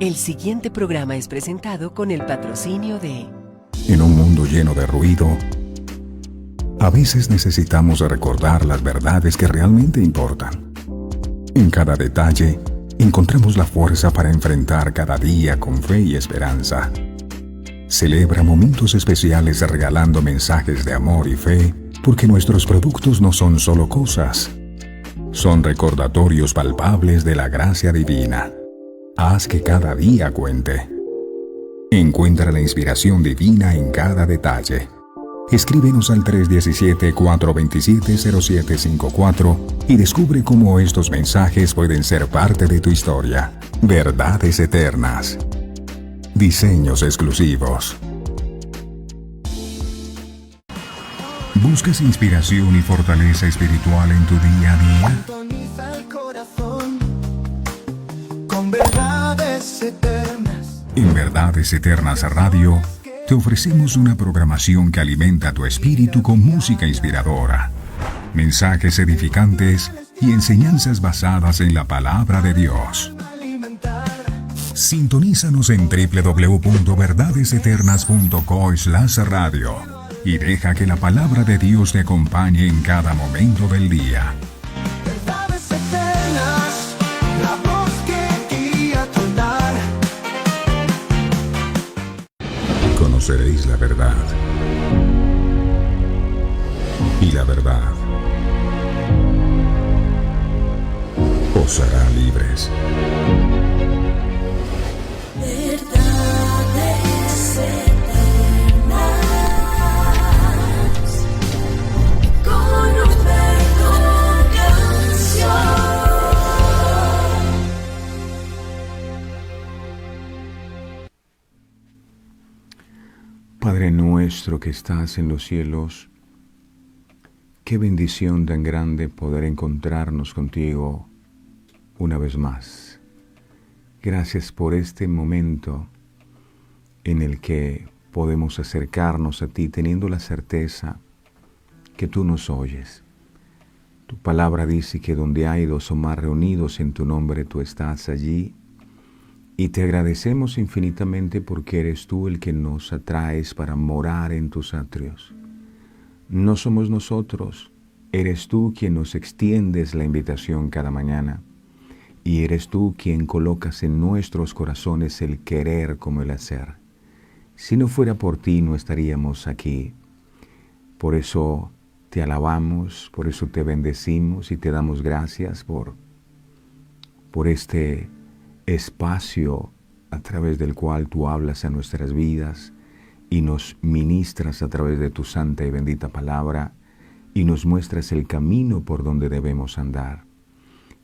El siguiente programa es presentado con el patrocinio de... En un mundo lleno de ruido, a veces necesitamos recordar las verdades que realmente importan. En cada detalle, encontramos la fuerza para enfrentar cada día con fe y esperanza. Celebra momentos especiales regalando mensajes de amor y fe, porque nuestros productos no son solo cosas, son recordatorios palpables de la gracia divina. Haz que cada día cuente. Encuentra la inspiración divina en cada detalle. Escríbenos al 317-427-0754 y descubre cómo estos mensajes pueden ser parte de tu historia. Verdades eternas. Diseños exclusivos. ¿Buscas inspiración y fortaleza espiritual en tu día a día? Sintoniza el corazón con verdades eternas. En Verdades Eternas Radio te ofrecemos una programación que alimenta tu espíritu con música inspiradora, mensajes edificantes y enseñanzas basadas en la palabra de Dios. Sintonízanos en www.verdadeseternas.co/radio y deja que la palabra de Dios te acompañe en cada momento del día. Verdades eternas, la voz que guía tu andar. Conoceréis la verdad, y la verdad os hará libres. Verdades eternas, con Humberto Canción. Padre nuestro que estás en los cielos, qué bendición tan grande poder encontrarnos contigo una vez más. Gracias por este momento en el que podemos acercarnos a ti teniendo la certeza que tú nos oyes. Tu palabra dice que donde hay dos o más reunidos en tu nombre, tú estás allí. Y te agradecemos infinitamente porque eres tú el que nos atraes para morar en tus atrios. No somos nosotros, eres tú quien nos extiendes la invitación cada mañana. Y eres tú quien colocas en nuestros corazones el querer como el hacer. Si no fuera por ti, no estaríamos aquí. Por eso te alabamos, por eso te bendecimos y te damos gracias por este espacio a través del cual tú hablas a nuestras vidas y nos ministras a través de tu santa y bendita palabra y nos muestras el camino por donde debemos andar.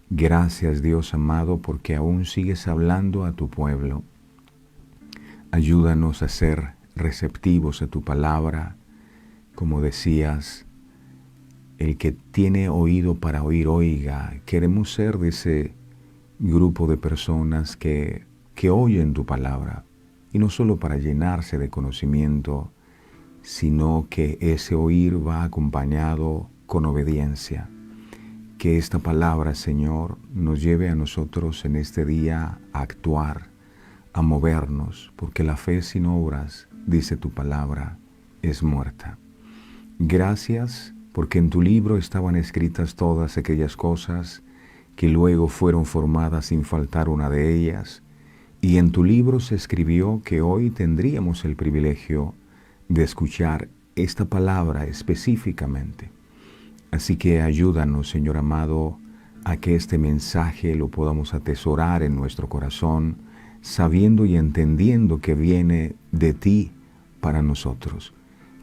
Gracias, Dios amado, porque aún sigues hablando a tu pueblo. Ayúdanos a ser receptivos a tu palabra. Como decías, el que tiene oído para oír, oiga. Queremos ser de ese grupo de personas que oyen tu palabra. Y no solo para llenarse de conocimiento, sino que ese oír va acompañado con obediencia. Que esta palabra, Señor, nos lleve a nosotros en este día a actuar, a movernos, porque la fe sin obras, dice tu palabra, es muerta. Gracias, porque en tu libro estaban escritas todas aquellas cosas que luego fueron formadas sin faltar una de ellas, y en tu libro se escribió que hoy tendríamos el privilegio de escuchar esta palabra específicamente. Así que ayúdanos, Señor amado, a que este mensaje lo podamos atesorar en nuestro corazón, sabiendo y entendiendo que viene de ti para nosotros.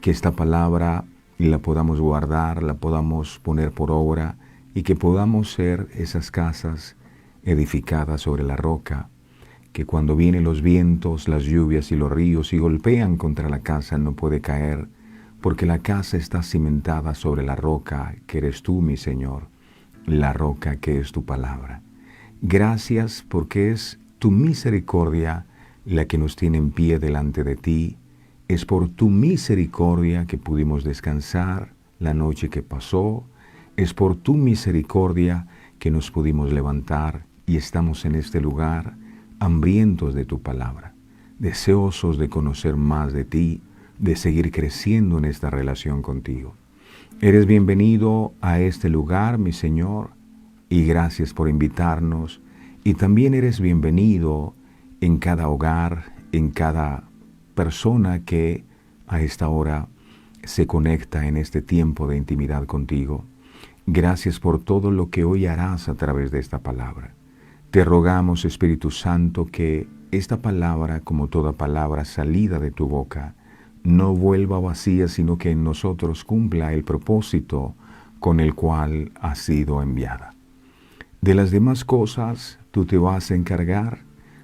Que esta palabra la podamos guardar, la podamos poner por obra y que podamos ser esas casas edificadas sobre la roca, que cuando vienen los vientos, las lluvias y los ríos y golpean contra la casa no puede caer, porque la casa está cimentada sobre la roca que eres tú, mi Señor, la roca que es tu palabra. Gracias porque es tu misericordia la que nos tiene en pie delante de ti. Es por tu misericordia que pudimos descansar la noche que pasó. Es por tu misericordia que nos pudimos levantar y estamos en este lugar hambrientos de tu palabra, deseosos de conocer más de ti, de seguir creciendo en esta relación contigo. Eres bienvenido a este lugar, mi Señor, y gracias por invitarnos. Y también eres bienvenido en cada hogar, en cada persona que a esta hora se conecta en este tiempo de intimidad contigo. Gracias por todo lo que hoy harás a través de esta palabra. Te rogamos, Espíritu Santo, que esta palabra, como toda palabra salida de tu boca, no vuelva vacía, sino que en nosotros cumpla el propósito con el cual ha sido enviada. De las demás cosas tú te vas a encargar,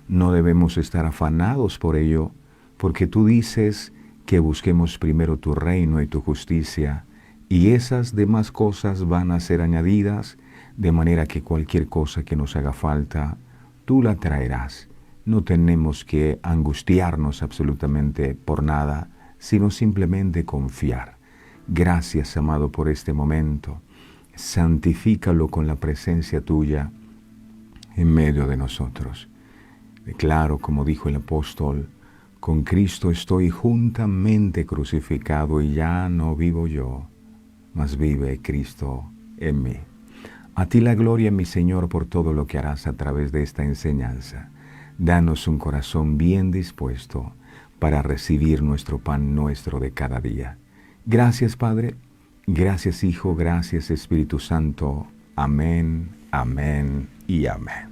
no debemos estar afanados por ello, porque tú dices que busquemos primero tu reino y tu justicia, y esas demás cosas van a ser añadidas, de manera que cualquier cosa que nos haga falta, tú la traerás. No tenemos que angustiarnos absolutamente por nada, sino simplemente confiar. Gracias, amado, por este momento. Santifícalo con la presencia tuya en medio de nosotros. Declaro, como dijo el apóstol, con Cristo estoy juntamente crucificado y ya no vivo yo, mas vive Cristo en mí. A ti la gloria, mi Señor, por todo lo que harás a través de esta enseñanza. Danos un corazón bien dispuesto para recibir nuestro pan nuestro de cada día. Gracias, Padre. Gracias, Hijo. Gracias, Espíritu Santo. Amén, amén y amén.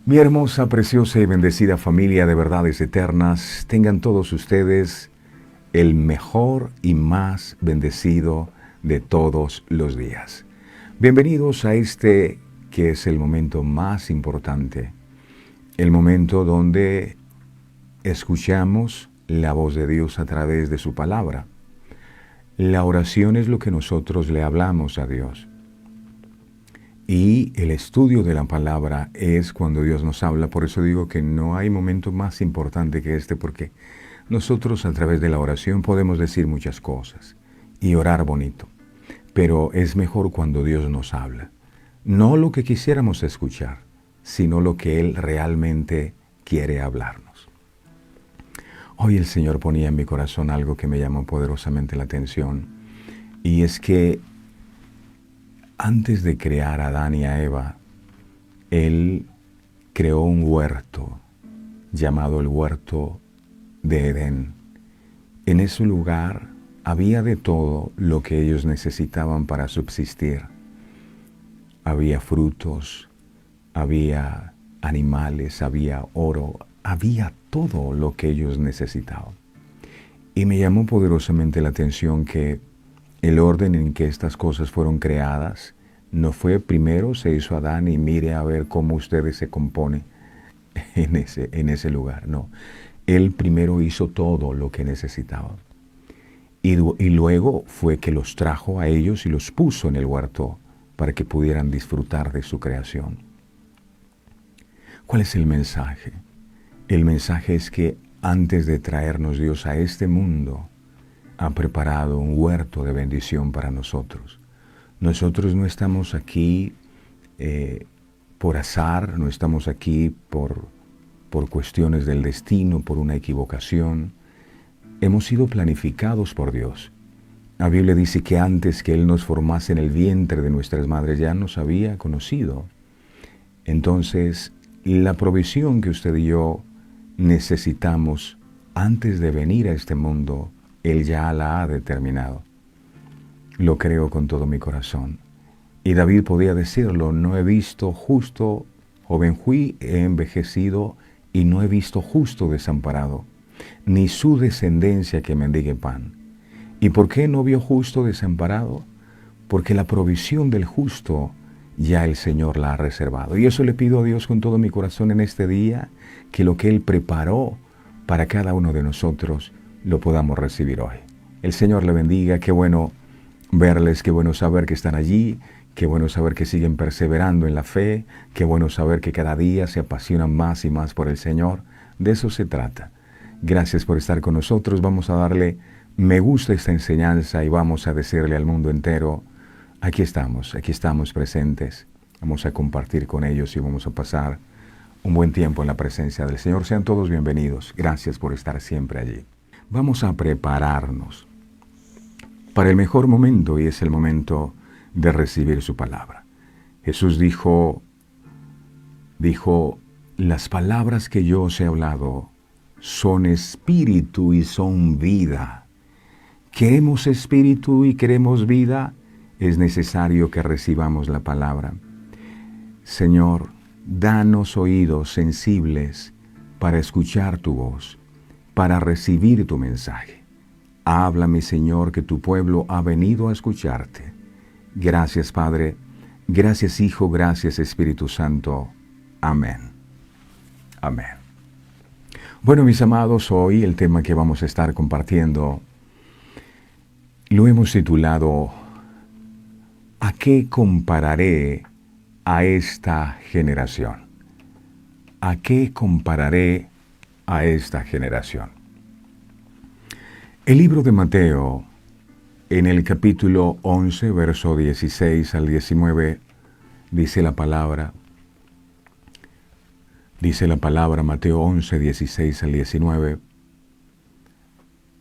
Mi hermosa, preciosa y bendecida familia de verdades eternas, tengan todos ustedes el mejor y más bendecido de todos los días. Bienvenidos a este que es el momento más importante, el momento donde escuchamos la voz de Dios a través de su palabra. La oración es lo que nosotros le hablamos a Dios. Y el estudio de la palabra es cuando Dios nos habla. Por eso digo que no hay momento más importante que este, porque nosotros a través de la oración podemos decir muchas cosas y orar bonito. Pero es mejor cuando Dios nos habla. No lo que quisiéramos escuchar, sino lo que Él realmente quiere hablarnos. Hoy el Señor ponía en mi corazón algo que me llamó poderosamente la atención, y es que antes de crear a Adán y a Eva, Él creó un huerto llamado el huerto de Edén. En ese lugar había de todo lo que ellos necesitaban para subsistir. Había frutos, había animales, había oro, había todo lo que ellos necesitaban. Y me llamó poderosamente la atención que el orden en que estas cosas fueron creadas no fue primero se hizo Adán y mire a ver cómo ustedes se componen en ese lugar. No, Él primero hizo todo lo que necesitaban. Y luego fue que los trajo a ellos y los puso en el huerto para que pudieran disfrutar de su creación. ¿Cuál es el mensaje? El mensaje es que antes de traernos Dios a este mundo, ha preparado un huerto de bendición para nosotros. Nosotros no estamos aquí por azar, no estamos aquí por cuestiones del destino, por una equivocación. Hemos sido planificados por Dios. La Biblia dice que antes que Él nos formase en el vientre de nuestras madres ya nos había conocido. Entonces, la provisión que usted y yo necesitamos antes de venir a este mundo, Él ya la ha determinado. Lo creo con todo mi corazón. Y David podía decirlo, no he visto justo, joven fui, he envejecido y no he visto justo desamparado, ni su descendencia que mendigue pan. ¿Y por qué no vio justo desamparado? Porque la provisión del justo ya el Señor la ha reservado. Y eso le pido a Dios con todo mi corazón en este día, que lo que Él preparó para cada uno de nosotros lo podamos recibir hoy. El Señor le bendiga, qué bueno verles, qué bueno saber que están allí, qué bueno saber que siguen perseverando en la fe, qué bueno saber que cada día se apasionan más y más por el Señor. De eso se trata. Gracias por estar con nosotros. Vamos a darle me gusta esta enseñanza y vamos a decirle al mundo entero, aquí estamos presentes. Vamos a compartir con ellos y vamos a pasar un buen tiempo en la presencia del Señor. Sean todos bienvenidos. Gracias por estar siempre allí. Vamos a prepararnos para el mejor momento, y es el momento de recibir su palabra. Jesús dijo, las palabras que yo os he hablado son espíritu y son vida. ¿Queremos espíritu y queremos vida? Es necesario que recibamos la palabra. Señor, danos oídos sensibles para escuchar tu voz, para recibir tu mensaje. Háblame, Señor, que tu pueblo ha venido a escucharte. Gracias, Padre. Gracias, Hijo. Gracias, Espíritu Santo. Amén. Amén. Bueno, mis amados, hoy el tema que vamos a estar compartiendo lo hemos titulado ¿A qué compararé a esta generación? ¿A qué compararé a esta generación? El libro de Mateo, en el capítulo 11, verso 16 al 19, dice la palabra, Mateo 11, 16 al 19,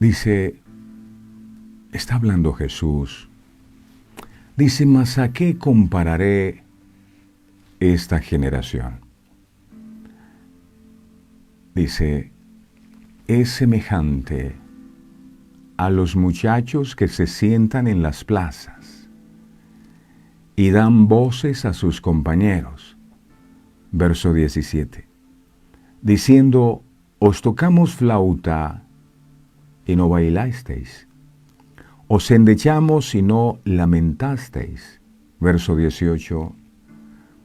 dice, está hablando Jesús, dice, ¿mas a qué compararé esta generación? Dice, es semejante a los muchachos que se sientan en las plazas y dan voces a sus compañeros. Verso 17. Diciendo, os tocamos flauta y no bailasteis. Os endechamos y no lamentasteis. Verso 18.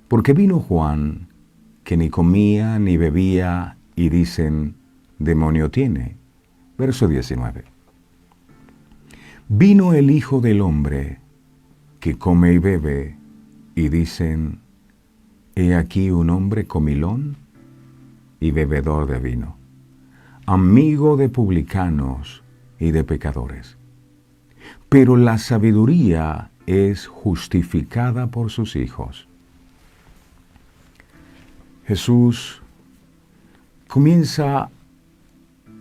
Porque vino Juan, que ni comía ni bebía, y dicen, demonio tiene. Verso 19. Vino el Hijo del Hombre, que come y bebe, y dicen, he aquí un hombre comilón y bebedor de vino, amigo de publicanos y de pecadores. Pero la sabiduría es justificada por sus hijos. Jesús comienza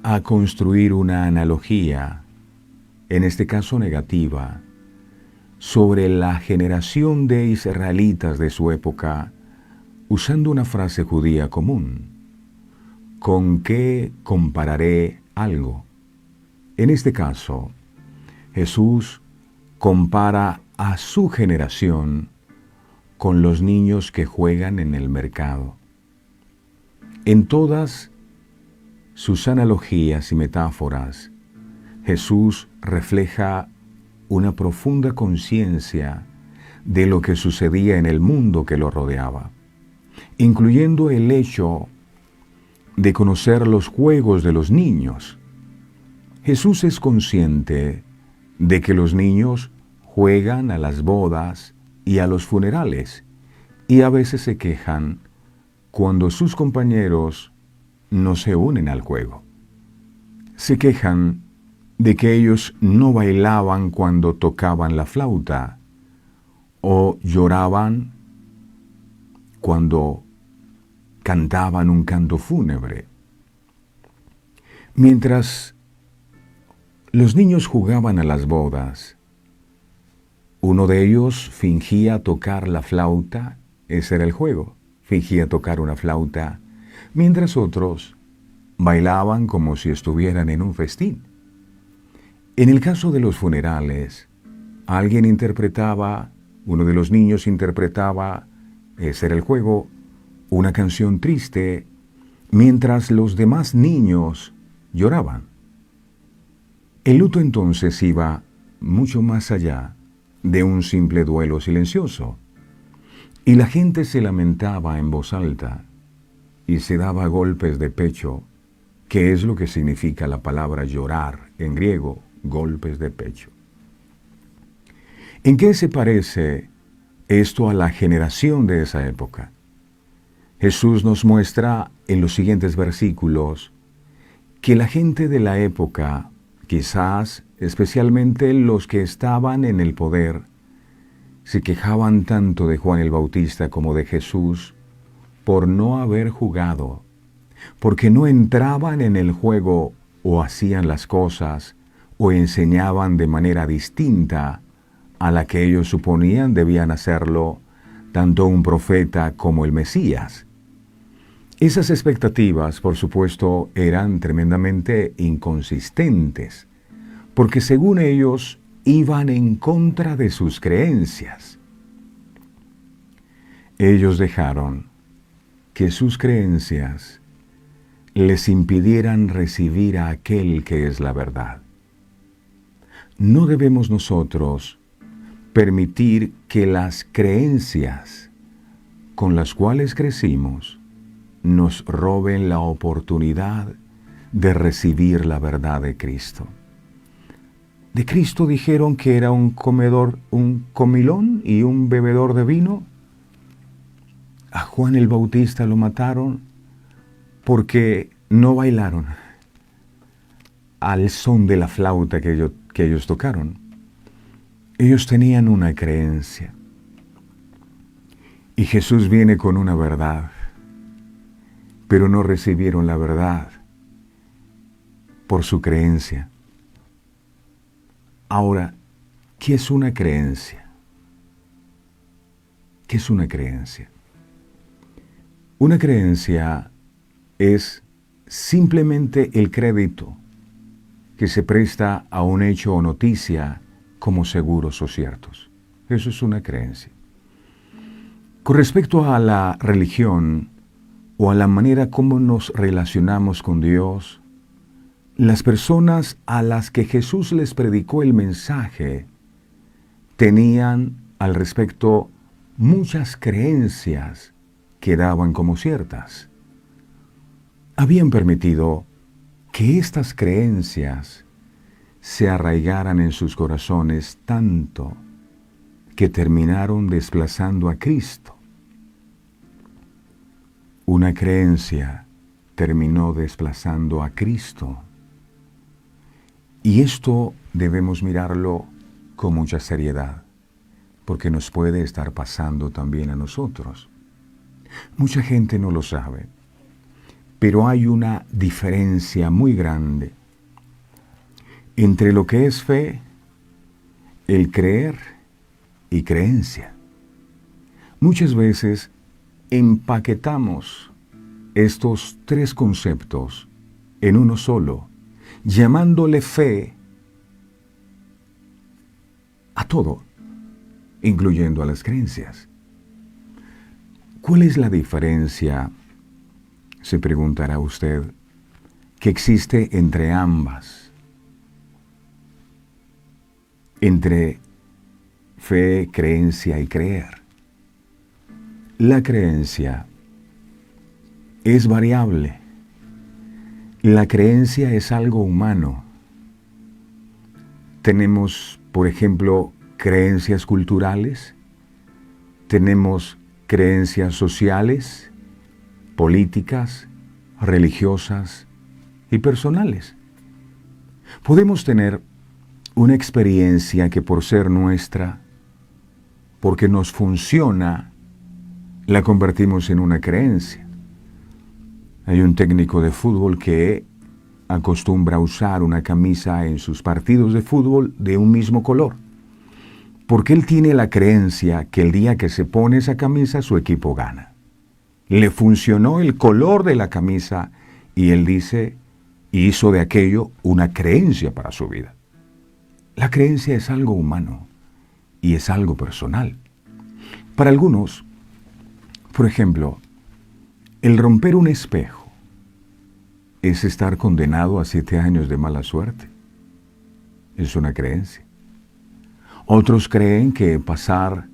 a construir una analogía, en este caso negativa, sobre la generación de israelitas de su época, usando una frase judía común. ¿Con qué compararé algo? En este caso, Jesús compara a su generación con los niños que juegan en el mercado. En todas sus analogías y metáforas, Jesús refleja una profunda conciencia de lo que sucedía en el mundo que lo rodeaba, incluyendo el hecho de conocer los juegos de los niños. Jesús es consciente de que los niños juegan a las bodas y a los funerales, y a veces se quejan cuando sus compañeros no se unen al juego. Se quejan de que ellos no bailaban cuando tocaban la flauta, o lloraban cuando cantaban un canto fúnebre. Mientras los niños jugaban a las bodas, uno de ellos fingía tocar la flauta, ese era el juego, fingía tocar una flauta, mientras otros bailaban como si estuvieran en un festín. En el caso de los funerales, uno de los niños interpretaba, ese era el juego, una canción triste, mientras los demás niños lloraban. El luto entonces iba mucho más allá de un simple duelo silencioso, y la gente se lamentaba en voz alta y se daba golpes de pecho, que es lo que significa la palabra llorar en griego, golpes de pecho. ¿En qué se parece esto a la generación de esa época? Jesús nos muestra en los siguientes versículos que la gente de la época, quizás especialmente los que estaban en el poder, se quejaban tanto de Juan el Bautista como de Jesús por no haber jugado, porque no entraban en el juego o hacían las cosas o enseñaban de manera distinta a la que ellos suponían debían hacerlo tanto un profeta como el Mesías. Esas expectativas, por supuesto, eran tremendamente inconsistentes, porque según ellos iban en contra de sus creencias. Ellos dejaron que sus creencias les impidieran recibir a aquel que es la verdad. No debemos nosotros permitir que las creencias con las cuales crecimos nos roben la oportunidad de recibir la verdad de Cristo. De Cristo dijeron que era un comedor, un comilón y un bebedor de vino. A Juan el Bautista lo mataron porque no bailaron al son de la flauta que ellos tocaron. Ellos tenían una creencia. Y Jesús viene con una verdad, pero no recibieron la verdad por su creencia. Ahora, ¿qué es una creencia? ¿Qué es una creencia? Una creencia es simplemente el crédito que se presta a un hecho o noticia como seguros o ciertos. Eso es una creencia. Con respecto a la religión o a la manera como nos relacionamos con Dios, las personas a las que Jesús les predicó el mensaje tenían al respecto muchas creencias que daban como ciertas. Habían permitido que estas creencias se arraigaran en sus corazones tanto que terminaron desplazando a Cristo. Una creencia terminó desplazando a Cristo. Y esto debemos mirarlo con mucha seriedad, porque nos puede estar pasando también a nosotros. Mucha gente no lo sabe, pero hay una diferencia muy grande entre lo que es fe, el creer y creencia. Muchas veces empaquetamos estos tres conceptos en uno solo, llamándole fe a todo, incluyendo a las creencias. ¿Cuál es la diferencia, se preguntará usted, que existe entre ambas? Entre fe, creencia y creer. La creencia es variable. La creencia es algo humano. Tenemos, por ejemplo, creencias culturales, tenemos creencias sociales, políticas, religiosas y personales. Podemos tener una experiencia que por ser nuestra, porque nos funciona, la convertimos en una creencia. Hay un técnico de fútbol que acostumbra a usar una camisa en sus partidos de fútbol de un mismo color, porque él tiene la creencia que el día que se pone esa camisa su equipo gana. Le funcionó el color de la camisa y él dice, hizo de aquello una creencia para su vida. La creencia es algo humano y es algo personal. Para algunos, por ejemplo, el romper un espejo es estar condenado a 7 años de mala suerte. Es una creencia. Otros creen que pasar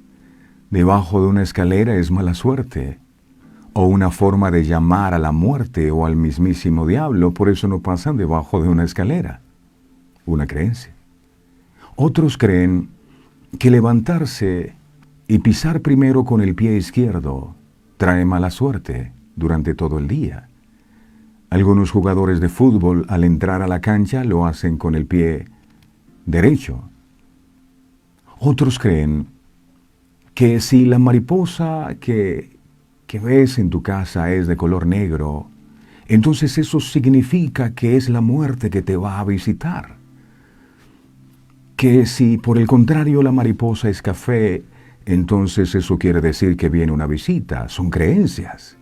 debajo de una escalera es mala suerte, o una forma de llamar a la muerte o al mismísimo diablo, por eso no pasan debajo de una escalera. Una creencia. Otros creen que levantarse y pisar primero con el pie izquierdo trae mala suerte durante todo el día. Algunos jugadores de fútbol al entrar a la cancha lo hacen con el pie derecho. Otros creen que si la mariposa que que ves en tu casa es de color negro, entonces eso significa que es la muerte que te va a visitar. Que si por el contrario la mariposa es café, entonces eso quiere decir que viene una visita. Son creencias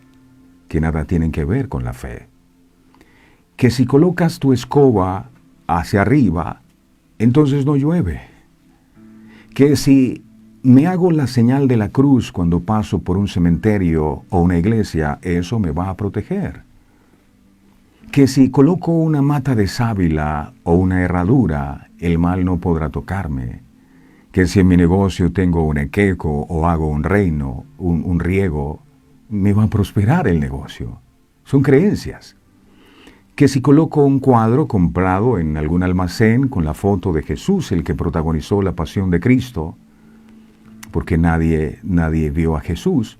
que nada tienen que ver con la fe. Que si colocas tu escoba hacia arriba, entonces no llueve. Que si me hago la señal de la cruz cuando paso por un cementerio o una iglesia, eso me va a proteger. Que si coloco una mata de sábila o una herradura, el mal no podrá tocarme. Que si en mi negocio tengo un equeco o hago un reino, un riego, me va a prosperar el negocio. Son creencias. Que si coloco un cuadro comprado en algún almacén con la foto de Jesús, el que protagonizó la pasión de Cristo, porque nadie vio a Jesús,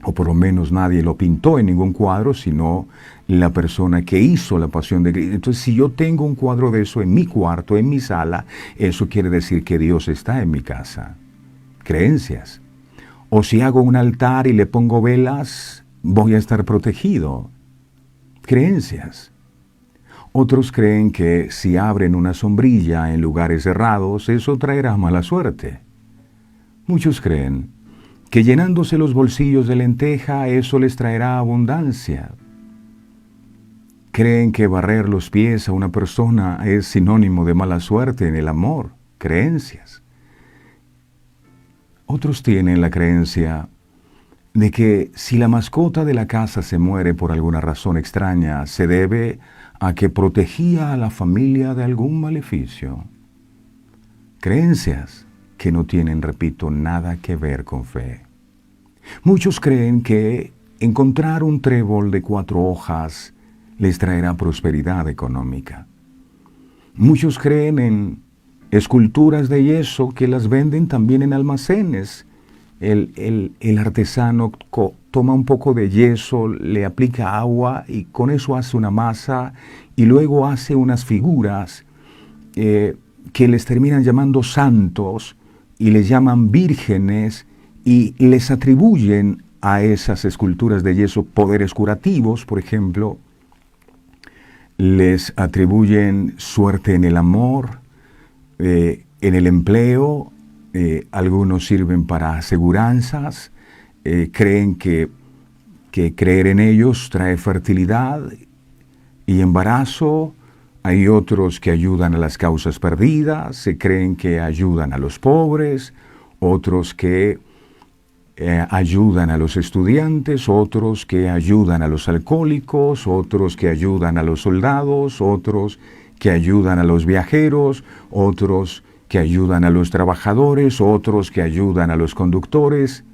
o por lo menos nadie lo pintó en ningún cuadro, sino la persona que hizo la pasión de Cristo. Entonces, si yo tengo un cuadro de eso en mi cuarto, en mi sala, eso quiere decir que Dios está en mi casa. Creencias. O si hago un altar y le pongo velas, voy a estar protegido. Creencias. Otros creen que si abren una sombrilla en lugares cerrados, eso traerá mala suerte. Muchos creen que llenándose los bolsillos de lenteja, eso les traerá abundancia. Creen que barrer los pies a una persona es sinónimo de mala suerte en el amor. Creencias. Otros tienen la creencia de que si la mascota de la casa se muere por alguna razón extraña, se debe a que protegía a la familia de algún maleficio. Creencias que no tienen, repito, nada que ver con fe. Muchos creen que encontrar un trébol de 4 hojas les traerá prosperidad económica. Muchos creen en esculturas de yeso que las venden también en almacenes. El artesano toma un poco de yeso, le aplica agua y con eso hace una masa y luego hace unas figuras que les terminan llamando santos y les llaman vírgenes y les atribuyen a esas esculturas de yeso poderes curativos, por ejemplo. Les atribuyen suerte en el amor, en el empleo. Algunos sirven para aseguranzas, creen que creer en ellos trae fertilidad y embarazo. Hay otros que ayudan a las causas perdidas, se creen que ayudan a los pobres, otros que ayudan a los estudiantes, otros que ayudan a los alcohólicos, otros que ayudan a los soldados, otros que ayudan a los viajeros, otros que ayudan a los trabajadores, otros que ayudan a los conductores.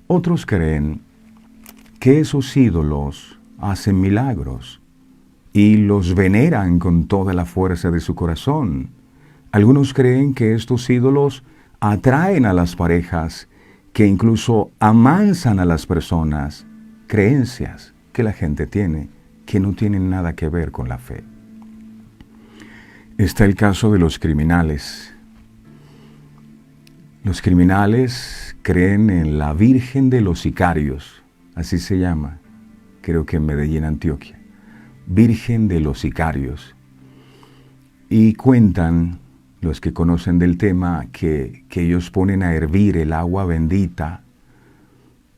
Otros creen que esos ídolos hacen milagros y los veneran con toda la fuerza de su corazón. Algunos creen que estos ídolos atraen a las parejas, que incluso amansan a las personas. Creencias que la gente tiene que no tienen nada que ver con la fe. Está el caso de los criminales. Los criminales creen en la Virgen de los Sicarios, así se llama, creo que en Medellín, Antioquia. Virgen de los Sicarios. Y cuentan los que conocen del tema que ellos ponen a hervir el agua bendita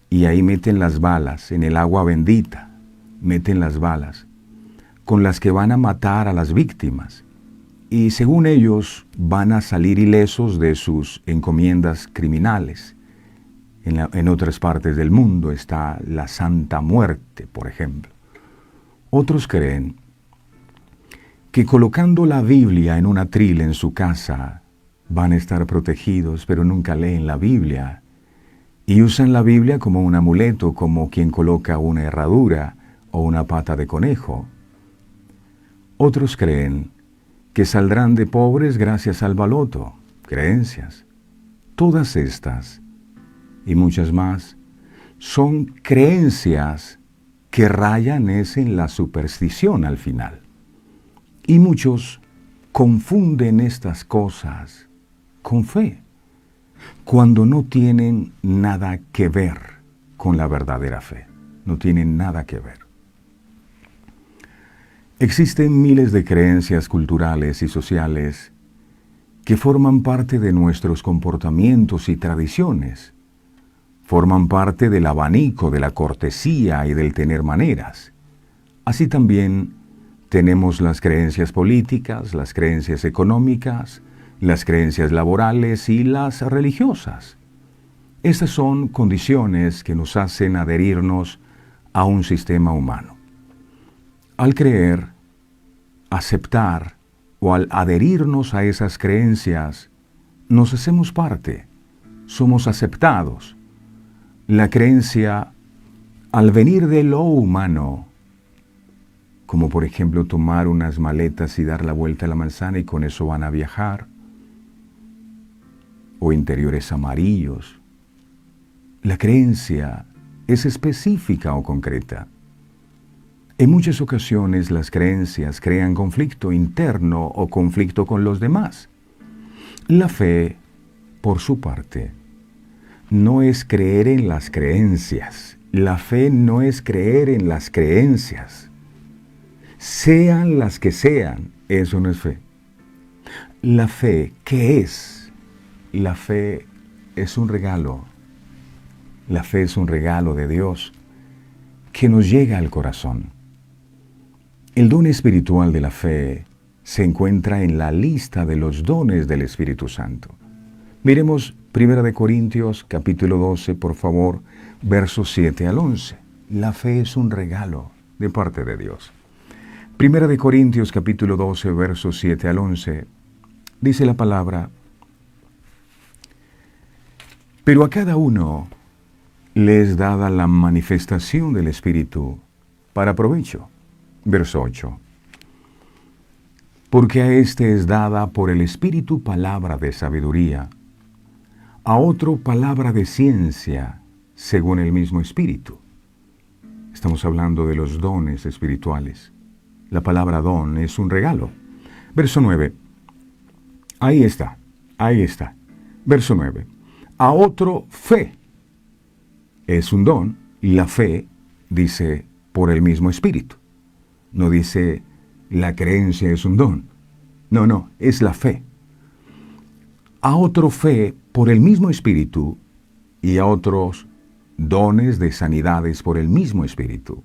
y ahí meten las balas, en el agua bendita meten las balas con las que van a matar a las víctimas. Y según ellos van a salir ilesos de sus encomiendas criminales. En otras partes del mundo está la Santa Muerte, por ejemplo. Otros creen que colocando la Biblia en un atril en su casa van a estar protegidos, pero nunca leen la Biblia. Y usan la Biblia como un amuleto, como quien coloca una herradura o una pata de conejo. Otros creen que saldrán de pobres gracias al baloto. Creencias. Todas estas y muchas más son creencias que rayan en la superstición al final. Y muchos confunden estas cosas con fe, cuando no tienen nada que ver con la verdadera fe. No tiene nada que ver. Existen miles de creencias culturales y sociales que forman parte de nuestros comportamientos y tradiciones. Forman parte del abanico de la cortesía y del tener maneras. Así también tenemos las creencias políticas, las creencias económicas, las creencias laborales y las religiosas. Estas son condiciones que nos hacen adherirnos a un sistema humano. Al creer, aceptar o al adherirnos a esas creencias, nos hacemos parte, somos aceptados. La creencia, al venir de lo humano, como por ejemplo tomar unas maletas y dar la vuelta a la manzana y con eso van a viajar, o interiores amarillos. La creencia es específica o concreta. En muchas ocasiones las creencias crean conflicto interno o conflicto con los demás. La fe, por su parte, no es creer en las creencias. La fe no es creer en las creencias. Sean las que sean, eso no es fe. La fe, ¿qué es? La fe es un regalo. La fe es un regalo de Dios que nos llega al corazón. El don espiritual de la fe se encuentra en la lista de los dones del Espíritu Santo. Miremos 1 Corintios capítulo 12, por favor, versos 7 al 11. La fe es un regalo de parte de Dios. 1 Corintios capítulo 12, versos 7 al 11, dice la palabra: pero a cada uno le es dada la manifestación del Espíritu para provecho. Verso 8. Porque a éste es dada por el Espíritu palabra de sabiduría, a otro palabra de ciencia, según el mismo Espíritu. Estamos hablando de los dones espirituales. La palabra don es un regalo. Verso 9. Ahí está. Verso 9. A otro fe. Es un don, y la fe, dice, por el mismo Espíritu. No dice, la creencia es un don. No, es la fe. A otro fe por el mismo Espíritu, y a otros dones de sanidades por el mismo Espíritu.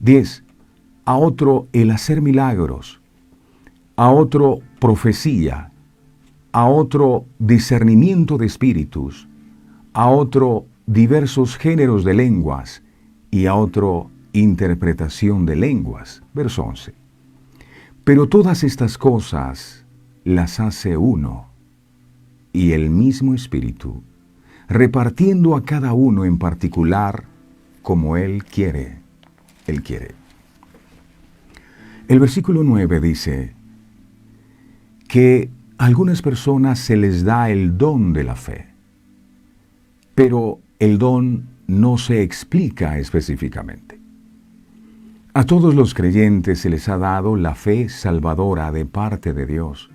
10. A otro el hacer milagros, a otro profecía, a otro discernimiento de espíritus, a otro diversos géneros de lenguas y a otro interpretación de lenguas. Verso 11. Pero todas estas cosas las hace uno y el mismo Espíritu, repartiendo a cada uno en particular como Él quiere. Él quiere. El versículo 9 dice que a algunas personas se les da el don de la fe, pero el don no se explica específicamente. A todos los creyentes se les ha dado la fe salvadora de parte de Dios,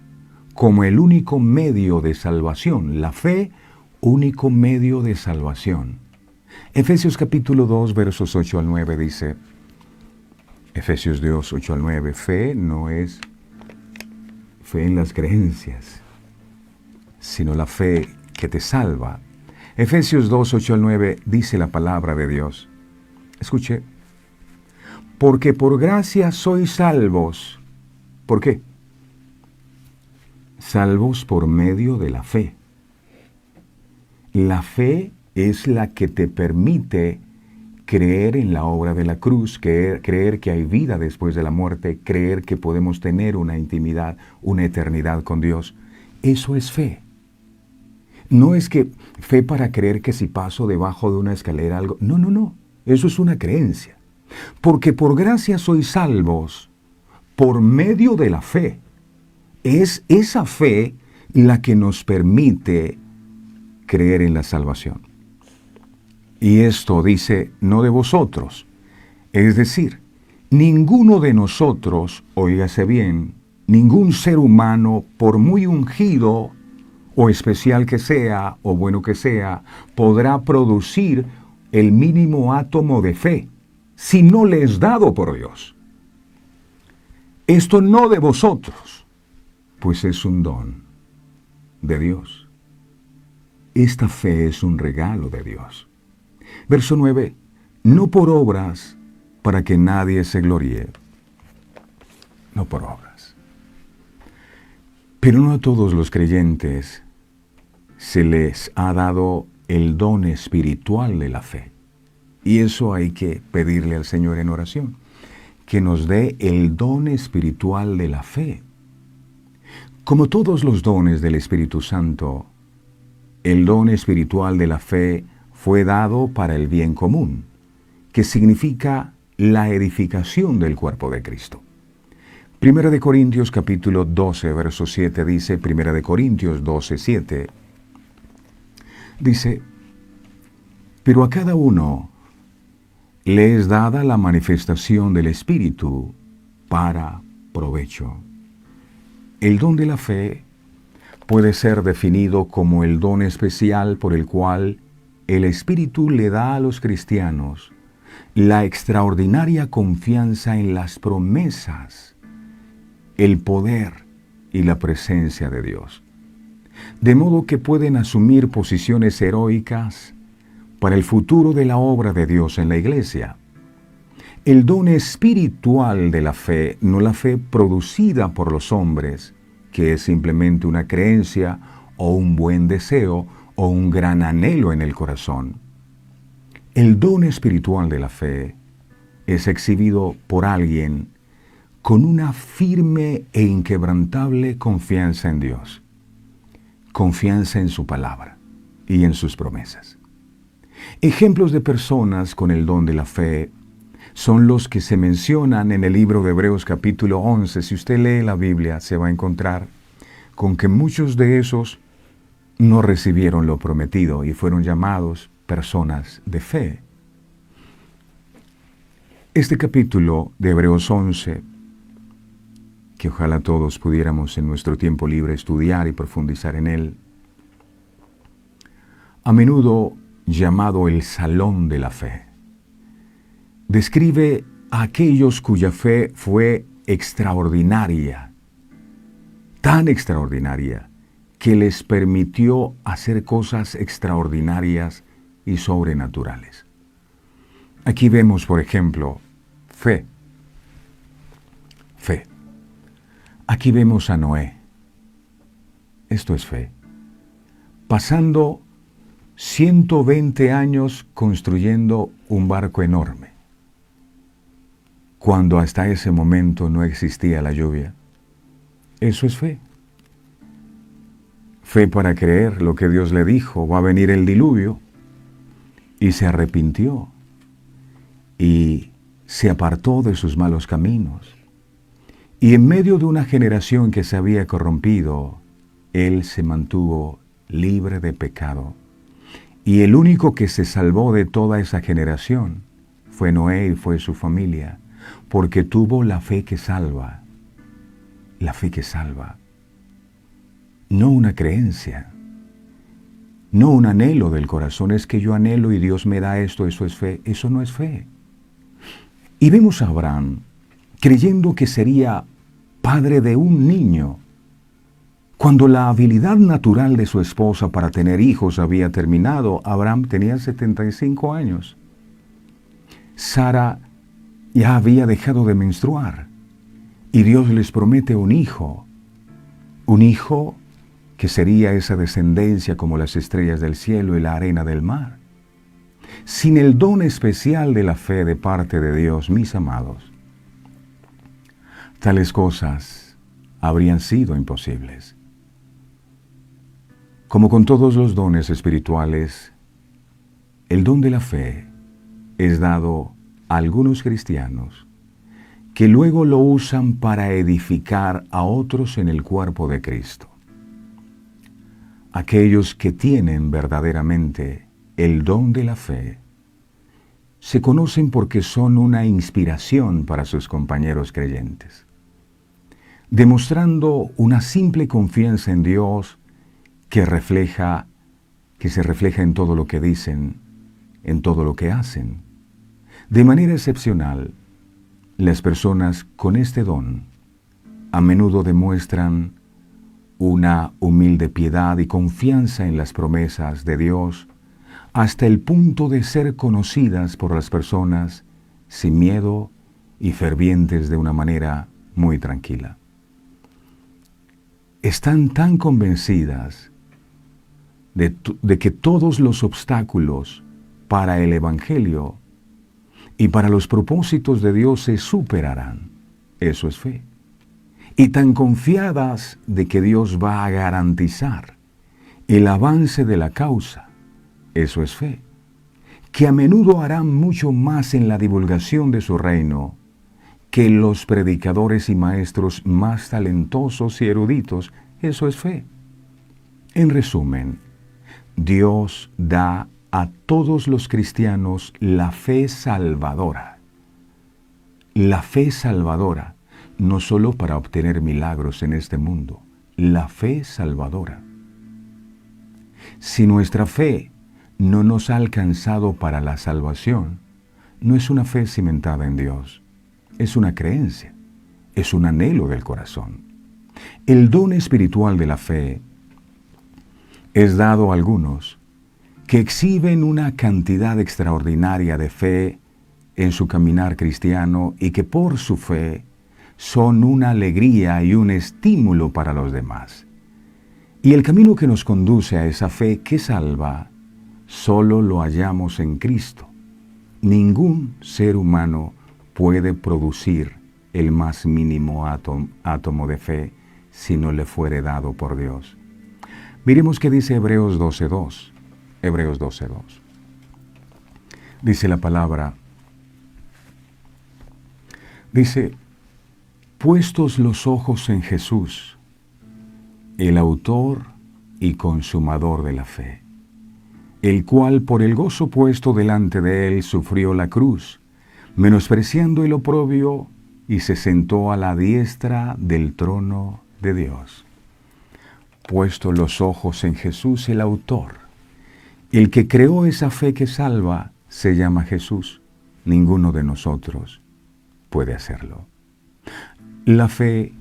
como el único medio de salvación. La fe, único medio de salvación. Efesios capítulo 2, versos 8 al 9 dice, Efesios 2, 8 al 9, fe no es fe en las creencias, sino la fe que te salva. Efesios 2, 8 al 9 dice la palabra de Dios. Escuche. Porque por gracia sois salvos. ¿Por qué? Salvos por medio de la fe. La fe es la que te permite creer en la obra de la cruz, creer que hay vida después de la muerte, creer que podemos tener una intimidad, una eternidad con Dios. Eso es fe. No es que fe para creer que si paso debajo de una escalera algo... No. Eso es una creencia. Porque por gracia sois salvos por medio de la fe. Es esa fe la que nos permite creer en la salvación. Y esto dice, no de vosotros. Es decir, ninguno de nosotros, óigase bien, ningún ser humano, por muy ungido o especial que sea, o bueno que sea, podrá producir el mínimo átomo de fe si no le es dado por Dios. Esto no de vosotros, pues es un don de Dios. Esta fe es un regalo de Dios. Verso 9, no por obras para que nadie se gloríe. No por obras. Pero no a todos los creyentes se les ha dado el don espiritual de la fe. Y eso hay que pedirle al Señor en oración, que nos dé el don espiritual de la fe. Como todos los dones del Espíritu Santo, el don espiritual de la fe fue dado para el bien común, que significa la edificación del cuerpo de Cristo. 1 Corintios capítulo 12, verso 7 dice, 1 Corintios 12, 7, dice, pero a cada uno le es dada la manifestación del Espíritu para provecho. El don de la fe puede ser definido como el don especial por el cual el Espíritu le da a los cristianos la extraordinaria confianza en las promesas, el poder y la presencia de Dios, de modo que pueden asumir posiciones heroicas para el futuro de la obra de Dios en la iglesia. El don espiritual de la fe, no la fe producida por los hombres, que es simplemente una creencia o un buen deseo o un gran anhelo en el corazón. El don espiritual de la fe es exhibido por alguien con una firme e inquebrantable confianza en Dios, confianza en su palabra y en sus promesas. Ejemplos de personas con el don de la fe son los que se mencionan en el libro de Hebreos capítulo 11. Si usted lee la Biblia, se va a encontrar con que muchos de esos no recibieron lo prometido y fueron llamados personas de fe. Este capítulo de Hebreos 11, que ojalá todos pudiéramos en nuestro tiempo libre estudiar y profundizar en él, a menudo llamado el Salón de la Fe, describe a aquellos cuya fe fue extraordinaria, tan extraordinaria, que les permitió hacer cosas extraordinarias y sobrenaturales. Aquí vemos, por ejemplo, fe. Fe. Aquí vemos a Noé. Esto es fe. Pasando 120 años construyendo un barco enorme, cuando hasta ese momento no existía la lluvia. Eso es fe. Fe para creer lo que Dios le dijo, va a venir el diluvio, y se arrepintió, y se apartó de sus malos caminos. Y en medio de una generación que se había corrompido, él se mantuvo libre de pecado. Y el único que se salvó de toda esa generación fue Noé y fue su familia, porque tuvo la fe que salva. La fe que salva. No una creencia, no un anhelo del corazón, es que yo anhelo y Dios me da esto, eso es fe. Eso no es fe. Y vemos a Abraham creyendo que sería padre de un niño, cuando la habilidad natural de su esposa para tener hijos había terminado. Abraham tenía 75 años. Sara ya había dejado de menstruar. Y Dios les promete un hijo que sería esa descendencia como las estrellas del cielo y la arena del mar. Sin el don especial de la fe de parte de Dios, mis amados, tales cosas habrían sido imposibles. Como con todos los dones espirituales, el don de la fe es dado a algunos cristianos que luego lo usan para edificar a otros en el cuerpo de Cristo. Aquellos que tienen verdaderamente el don de la fe se conocen porque son una inspiración para sus compañeros creyentes, demostrando una simple confianza en Dios que se refleja en todo lo que dicen, en todo lo que hacen. De manera excepcional, las personas con este don a menudo demuestran una humilde piedad y confianza en las promesas de Dios hasta el punto de ser conocidas por las personas sin miedo y fervientes de una manera muy tranquila. Están tan convencidas de que todos los obstáculos para el Evangelio y para los propósitos de Dios se superarán. Eso es fe. Y tan confiadas de que Dios va a garantizar el avance de la causa. Eso es fe. Que a menudo harán mucho más en la divulgación de su reino que los predicadores y maestros más talentosos y eruditos. Eso es fe. En resumen, Dios da a todos los cristianos la fe salvadora. La fe salvadora, no solo para obtener milagros en este mundo, la fe salvadora. Si nuestra fe no nos ha alcanzado para la salvación, no es una fe cimentada en Dios, es una creencia, es un anhelo del corazón. El don espiritual de la fe es dado a algunos que exhiben una cantidad extraordinaria de fe en su caminar cristiano y que por su fe son una alegría y un estímulo para los demás. Y el camino que nos conduce a esa fe que salva, solo lo hallamos en Cristo. Ningún ser humano puede producir el más mínimo átomo de fe si no le fuere dado por Dios. Miremos qué dice Hebreos 12:2. Hebreos 12:2. Dice la palabra, dice, puestos los ojos en Jesús, el autor y consumador de la fe, el cual por el gozo puesto delante de él sufrió la cruz, menospreciando el oprobio, y se sentó a la diestra del trono de Dios. Puesto los ojos en Jesús, el autor. El que creó esa fe que salva se llama Jesús. Ninguno de nosotros puede hacerlo. La fe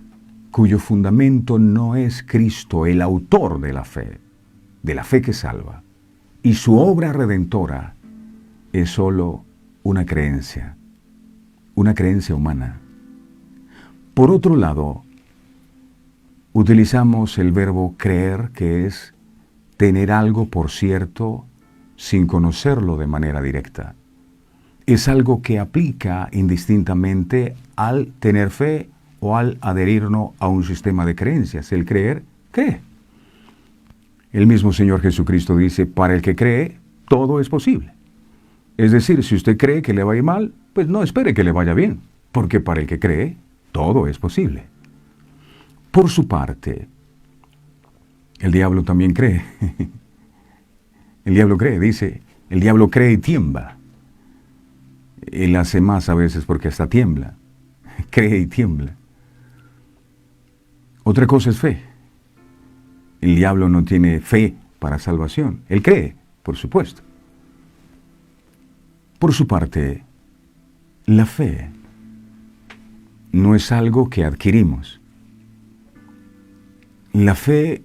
cuyo fundamento no es Cristo, el autor de la fe que salva, y su obra redentora, es solo una creencia humana. Por otro lado, utilizamos el verbo creer, que es tener algo por cierto sin conocerlo de manera directa. Es algo que aplica indistintamente al tener fe o al adherirnos a un sistema de creencias. El creer, cree. El mismo Señor Jesucristo dice, para el que cree, todo es posible. Es decir, si usted cree que le va a ir mal, pues no espere que le vaya bien, porque para el que cree, todo es posible. Por su parte, el diablo también cree. El diablo cree, dice, el diablo cree y tiembla. Él hace más a veces porque hasta tiembla. Cree y tiembla. Otra cosa es fe. El diablo no tiene fe para salvación. Él cree, por supuesto. Por su parte, la fe no es algo que adquirimos. La fe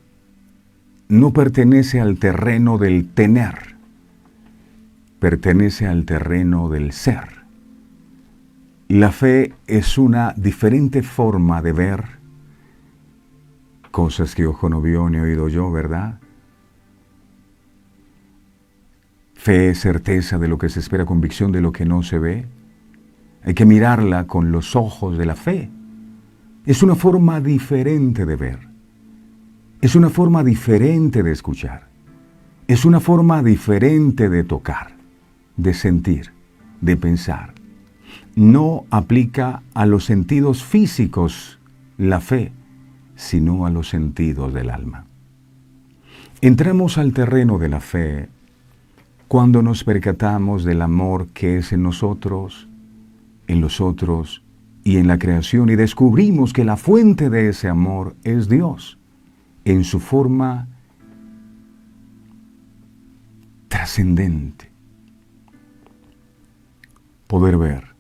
no pertenece al terreno del tener, pertenece al terreno del ser. La fe es una diferente forma de ver cosas que ojo no vio ni oído yo, ¿verdad? Fe es certeza de lo que se espera, convicción de lo que no se ve. Hay que mirarla con los ojos de la fe. Es una forma diferente de ver. Es una forma diferente de escuchar. Es una forma diferente de tocar, de sentir, de pensar. No aplica a los sentidos físicos la fe, sino a los sentidos del alma. Entramos al terreno de la fe cuando nos percatamos del amor que es en nosotros, en los otros y en la creación, y descubrimos que la fuente de ese amor es Dios, en su forma trascendente, poder ver.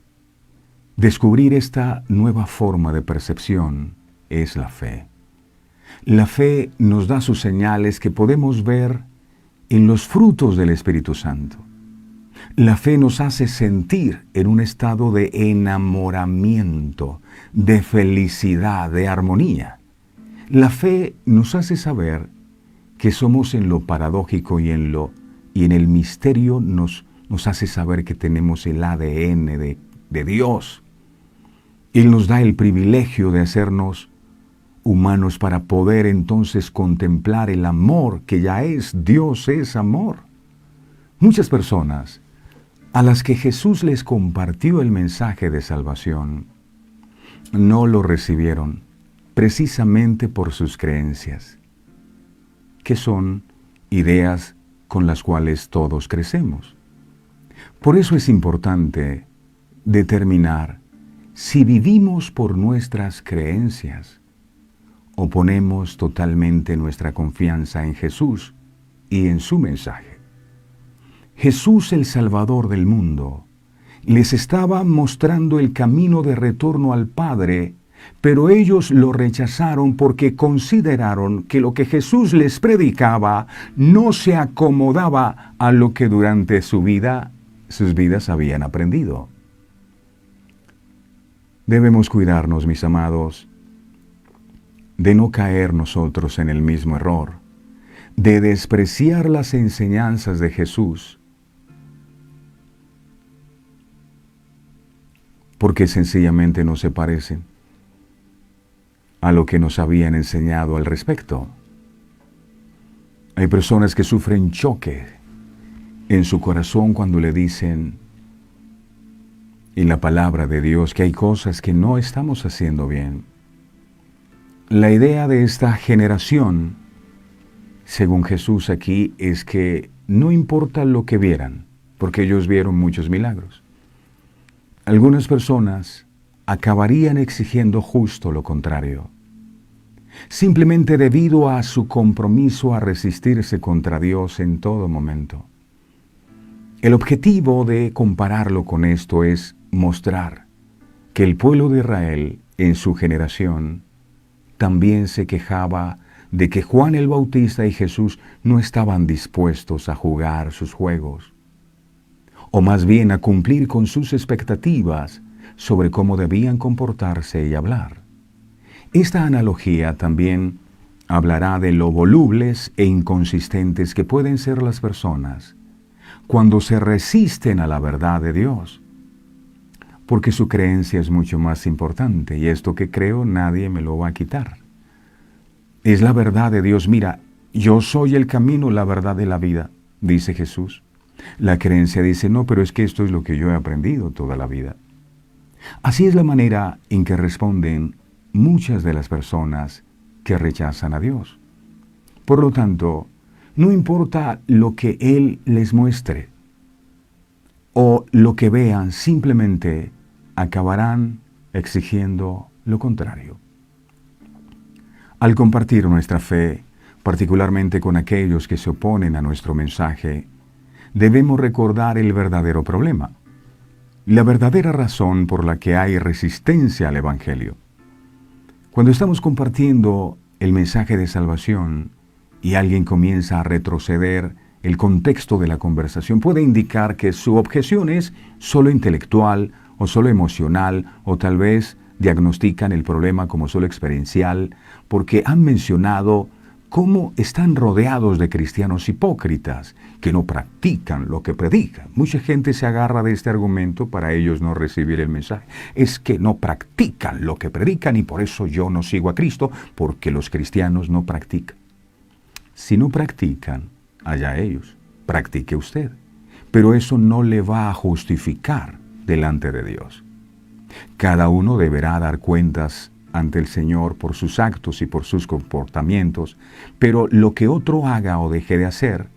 Descubrir esta nueva forma de percepción es la fe. La fe nos da sus señales que podemos ver en los frutos del Espíritu Santo. La fe nos hace sentir en un estado de enamoramiento, de felicidad, de armonía. La fe nos hace saber que somos en lo paradójico y en el misterio nos hace saber que tenemos el ADN de Dios. Él nos da el privilegio de hacernos humanos para poder entonces contemplar el amor que ya es. Dios es amor. Muchas personas a las que Jesús les compartió el mensaje de salvación no lo recibieron precisamente por sus creencias, que son ideas con las cuales todos crecemos. Por eso es importante determinar si vivimos por nuestras creencias o ponemos totalmente nuestra confianza en Jesús y en su mensaje. Jesús, el Salvador del mundo, les estaba mostrando el camino de retorno al Padre, pero ellos lo rechazaron porque consideraron que lo que Jesús les predicaba no se acomodaba a lo que durante sus vidas habían aprendido. Debemos cuidarnos, mis amados, de no caer nosotros en el mismo error, de despreciar las enseñanzas de Jesús, porque sencillamente no se parecen a lo que nos habían enseñado al respecto. Hay personas que sufren choque en su corazón cuando le dicen en la palabra de Dios que hay cosas que no estamos haciendo bien. La idea de esta generación, según Jesús aquí, es que no importa lo que vieran, porque ellos vieron muchos milagros. Algunas personas acabarían exigiendo justo lo contrario, simplemente debido a su compromiso a resistirse contra Dios en todo momento. El objetivo de compararlo con esto es mostrar que el pueblo de Israel en su generación también se quejaba de que Juan el Bautista y Jesús no estaban dispuestos a jugar sus juegos, o más bien a cumplir con sus expectativas sobre cómo debían comportarse y hablar. Esta analogía también hablará de lo volubles e inconsistentes que pueden ser las personas cuando se resisten a la verdad de Dios, porque su creencia es mucho más importante, y esto que creo nadie me lo va a quitar. Es la verdad de Dios. Mira, yo soy el camino, la verdad y la vida, dice Jesús. La creencia dice, no, pero es que esto es lo que yo he aprendido toda la vida. Así es la manera en que responden muchas de las personas que rechazan a Dios. Por lo tanto, no importa lo que Él les muestre o lo que vean, simplemente acabarán exigiendo lo contrario. Al compartir nuestra fe, particularmente con aquellos que se oponen a nuestro mensaje, debemos recordar el verdadero problema, la verdadera razón por la que hay resistencia al Evangelio. Cuando estamos compartiendo el mensaje de salvación y alguien comienza a retroceder, el contexto de la conversación puede indicar que su objeción es solo intelectual o solo emocional, o tal vez diagnostican el problema como solo experiencial, porque han mencionado cómo están rodeados de cristianos hipócritas que no practican lo que predican. Mucha gente se agarra de este argumento para ellos no recibir el mensaje. Es que no practican lo que predican y por eso yo no sigo a Cristo, porque los cristianos no practican. Si no practican, allá ellos, practique usted. Pero eso no le va a justificar delante de Dios. Cada uno deberá dar cuentas ante el Señor por sus actos y por sus comportamientos, pero lo que otro haga o deje de hacer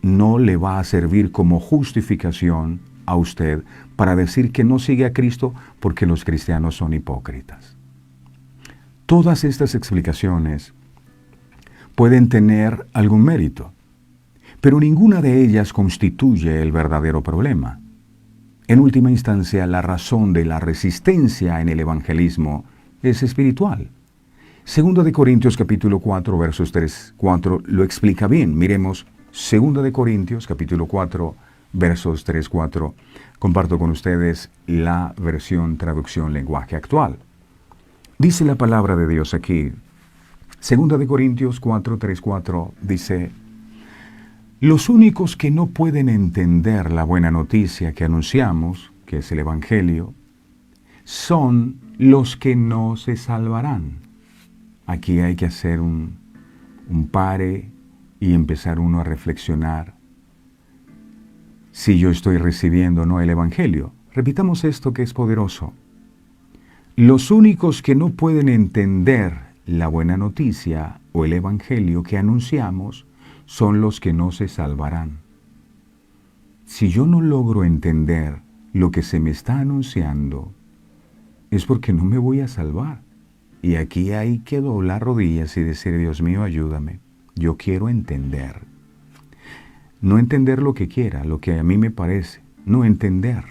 no le va a servir como justificación a usted para decir que no sigue a Cristo porque los cristianos son hipócritas. Todas estas explicaciones pueden tener algún mérito, pero ninguna de ellas constituye el verdadero problema. En última instancia, la razón de la resistencia en el evangelismo es espiritual. Segunda de Corintios capítulo 4, versos 3, 4 lo explica bien. Miremos Segunda de Corintios capítulo 4, versos 3, 4. Comparto con ustedes la versión traducción lenguaje actual. Dice la palabra de Dios aquí. Segunda de Corintios 4, 3, 4 dice: los únicos que no pueden entender la buena noticia que anunciamos, que es el Evangelio, son los que no se salvarán. Aquí hay que hacer un pare y empezar uno a reflexionar si yo estoy recibiendo o no el Evangelio. Repitamos esto que es poderoso. Los únicos que no pueden entender la buena noticia o el Evangelio que anunciamos son los que no se salvarán. Si yo no logro entender lo que se me está anunciando, es porque no me voy a salvar. Y aquí hay que doblar rodillas y decir: Dios mío, ayúdame. Yo quiero entender. No entender lo que quiera, lo que a mí me parece. No entender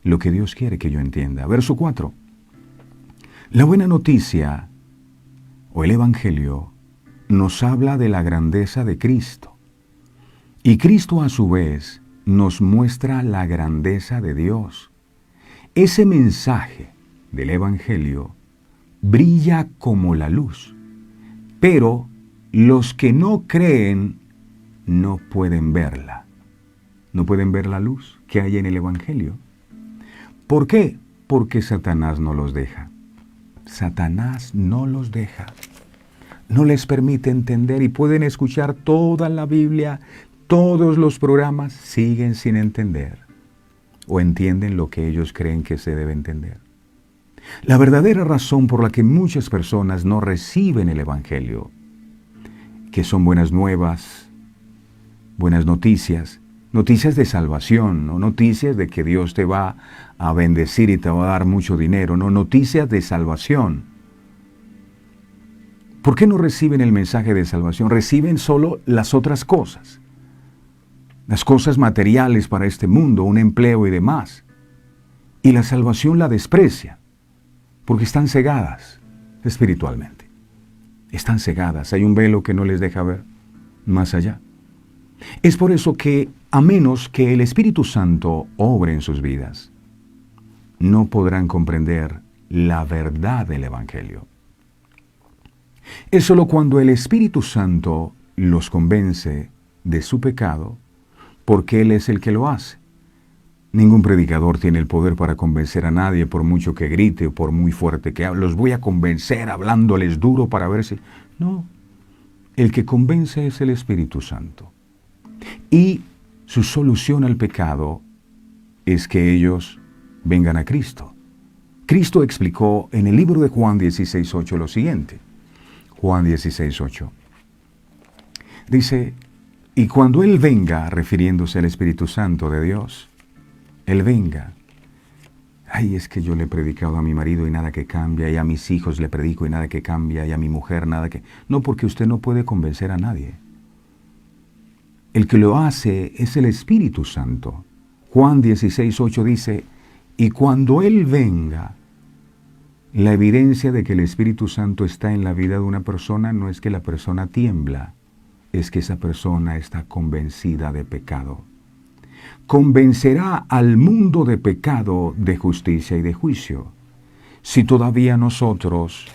lo que Dios quiere que yo entienda. Verso 4. La buena noticia o el Evangelio nos habla de la grandeza de Cristo. Y Cristo a su vez nos muestra la grandeza de Dios. Ese mensaje del Evangelio brilla como la luz, pero los que no creen no pueden verla. No pueden ver la luz que hay en el Evangelio. ¿Por qué? Porque Satanás no los deja. Satanás no los deja. No les permite entender y pueden escuchar toda la Biblia, todos los programas, siguen sin entender o entienden lo que ellos creen que se debe entender. La verdadera razón por la que muchas personas no reciben el Evangelio, que son buenas nuevas, buenas noticias, noticias de salvación, no noticias de que Dios te va a bendecir y te va a dar mucho dinero, no, noticias de salvación. ¿Por qué no reciben el mensaje de salvación? Reciben solo las otras cosas. Las cosas materiales para este mundo, un empleo y demás. Y la salvación la desprecian, porque están cegadas espiritualmente. Están cegadas, hay un velo que no les deja ver más allá. Es por eso que, a menos que el Espíritu Santo obre en sus vidas, no podrán comprender la verdad del Evangelio. Es solo cuando el Espíritu Santo los convence de su pecado, porque Él es el que lo hace. Ningún predicador tiene el poder para convencer a nadie, por mucho que grite o por muy fuerte que hable. Los voy a convencer hablándoles duro para ver si... No, el que convence es el Espíritu Santo. Y su solución al pecado es que ellos vengan a Cristo. Cristo explicó en el libro de Juan 16:8 lo siguiente. Juan 16:8. Dice: y cuando Él venga, refiriéndose al Espíritu Santo de Dios, Él venga. Ay, es que yo le he predicado a mi marido y nada que cambia, y a mis hijos le predico y nada que cambia, y a mi mujer nada que... No, porque usted no puede convencer a nadie. El que lo hace es el Espíritu Santo. Juan 16:8 dice: y cuando Él venga, la evidencia de que el Espíritu Santo está en la vida de una persona no es que la persona tiembla, es que esa persona está convencida de pecado. Convencerá al mundo de pecado, de justicia y de juicio. Si todavía nosotros,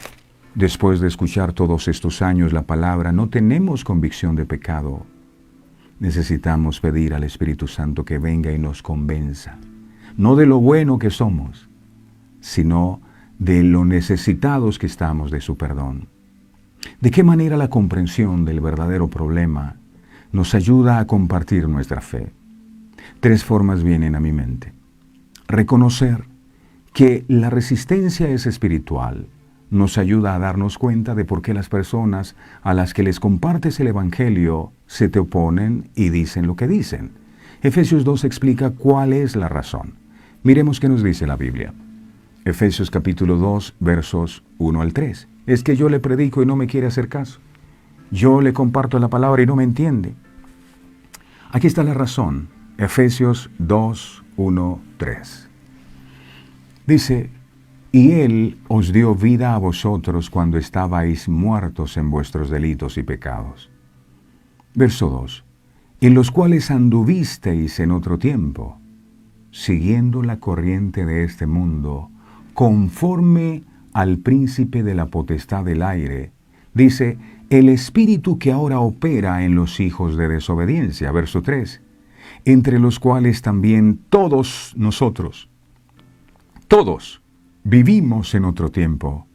después de escuchar todos estos años la palabra, no tenemos convicción de pecado, necesitamos pedir al Espíritu Santo que venga y nos convenza, no de lo bueno que somos, sino de lo necesitados que estamos de su perdón. ¿De qué manera la comprensión del verdadero problema nos ayuda a compartir nuestra fe? 3 formas vienen a mi mente. Reconocer que la resistencia es espiritual nos ayuda a darnos cuenta de por qué las personas a las que les compartes el Evangelio se te oponen y dicen lo que dicen. Efesios 2 explica cuál es la razón. Miremos qué nos dice la Biblia. Efesios capítulo 2, versos 1 al 3. Es que yo le predico y no me quiere hacer caso. Yo le comparto la palabra y no me entiende. Aquí está la razón. Efesios 2, 1:3. Dice, y Él os dio vida a vosotros cuando estabais muertos en vuestros delitos y pecados. Verso 2. En los cuales anduvisteis en otro tiempo, siguiendo la corriente de este mundo, conforme al príncipe de la potestad del aire. Dice, el espíritu que ahora opera en los hijos de desobediencia. Verso 3. Entre los cuales también todos nosotros, todos, vivimos en otro tiempo,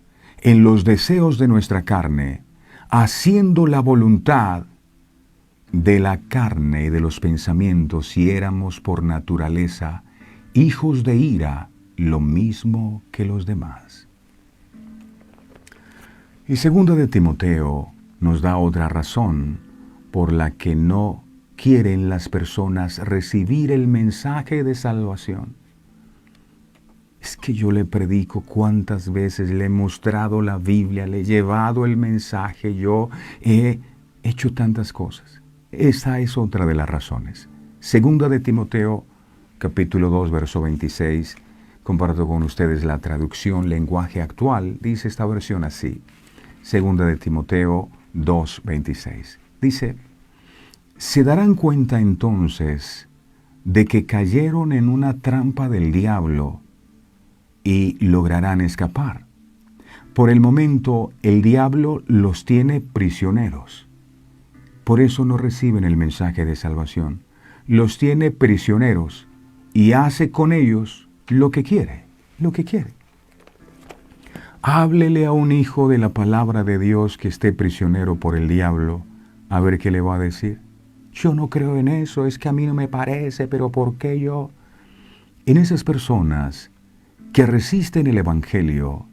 en los deseos de nuestra carne, haciendo la voluntad de la carne y de los pensamientos, y éramos por naturaleza hijos de ira, lo mismo que los demás. Y segunda de Timoteo nos da otra razón por la que no quieren las personas recibir el mensaje de salvación. Es que yo le predico cuántas veces, le he mostrado la Biblia, le he llevado el mensaje, yo he hecho tantas cosas. Esa es otra de las razones. Segunda de Timoteo, capítulo 2, verso 26. Comparto con ustedes la traducción lenguaje actual. Dice esta versión así. Segunda de Timoteo 2, 26. Dice, se darán cuenta entonces de que cayeron en una trampa del diablo y lograrán escapar. Por el momento, el diablo los tiene prisioneros. Por eso no reciben el mensaje de salvación. Los tiene prisioneros y hace con ellos lo que quiere, lo que quiere. Háblele a un hijo de la palabra de Dios que esté prisionero por el diablo, a ver qué le va a decir. Yo no creo en eso, es que a mí no me parece, pero ¿por qué yo? En esas personas que resisten el Evangelio,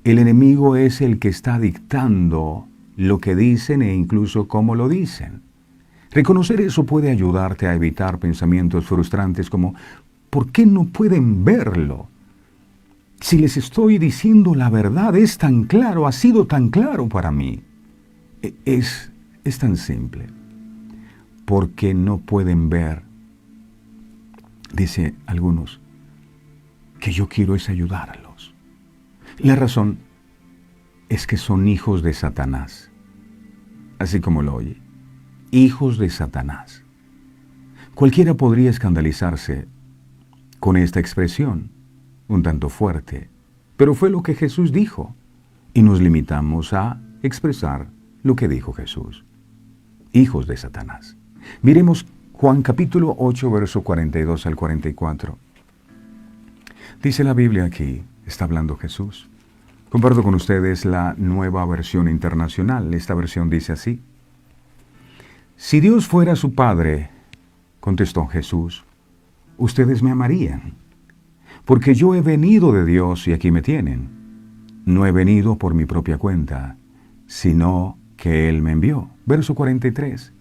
el enemigo es el que está dictando lo que dicen e incluso cómo lo dicen. Reconocer eso puede ayudarte a evitar pensamientos frustrantes como ¿por qué no pueden verlo? Si les estoy diciendo la verdad, es tan claro, ha sido tan claro para mí. Es tan simple. Porque no pueden ver, dice algunos, que yo quiero es ayudarlos. La razón es que son hijos de Satanás, así como lo oye, hijos de Satanás. Cualquiera podría escandalizarse con esta expresión, un tanto fuerte, pero fue lo que Jesús dijo, y nos limitamos a expresar lo que dijo Jesús. Hijos de Satanás. Miremos Juan capítulo 8, verso 42 al 44. Dice la Biblia aquí, está hablando Jesús. Comparto con ustedes la Nueva Versión Internacional. Esta versión dice así. Si Dios fuera su Padre, contestó Jesús, ustedes me amarían, porque yo he venido de Dios y aquí me tienen. No he venido por mi propia cuenta, sino que Él me envió. Verso 43.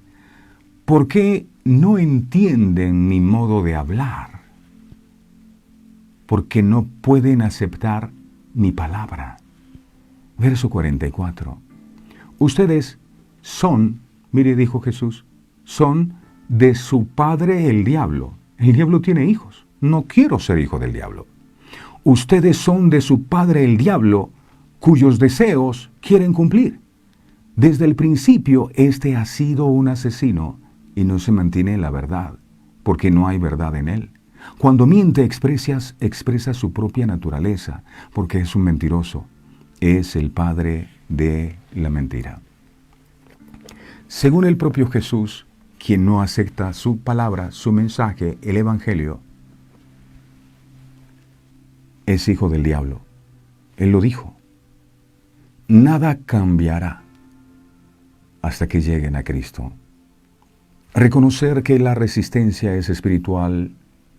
¿Por qué no entienden mi modo de hablar? Porque no pueden aceptar mi palabra. Verso 44. Ustedes son, mire, dijo Jesús, son de su padre el diablo. El diablo tiene hijos. No quiero ser hijo del diablo. Ustedes son de su padre el diablo, cuyos deseos quieren cumplir. Desde el principio, este ha sido un asesino y no se mantiene en la verdad, porque no hay verdad en él. Cuando miente, expresa su propia naturaleza, porque es un mentiroso. Es el padre de la mentira. Según el propio Jesús, quien no acepta su palabra, su mensaje, el Evangelio, es hijo del diablo. Él lo dijo. Nada cambiará hasta que lleguen a Cristo. Reconocer que la resistencia es espiritual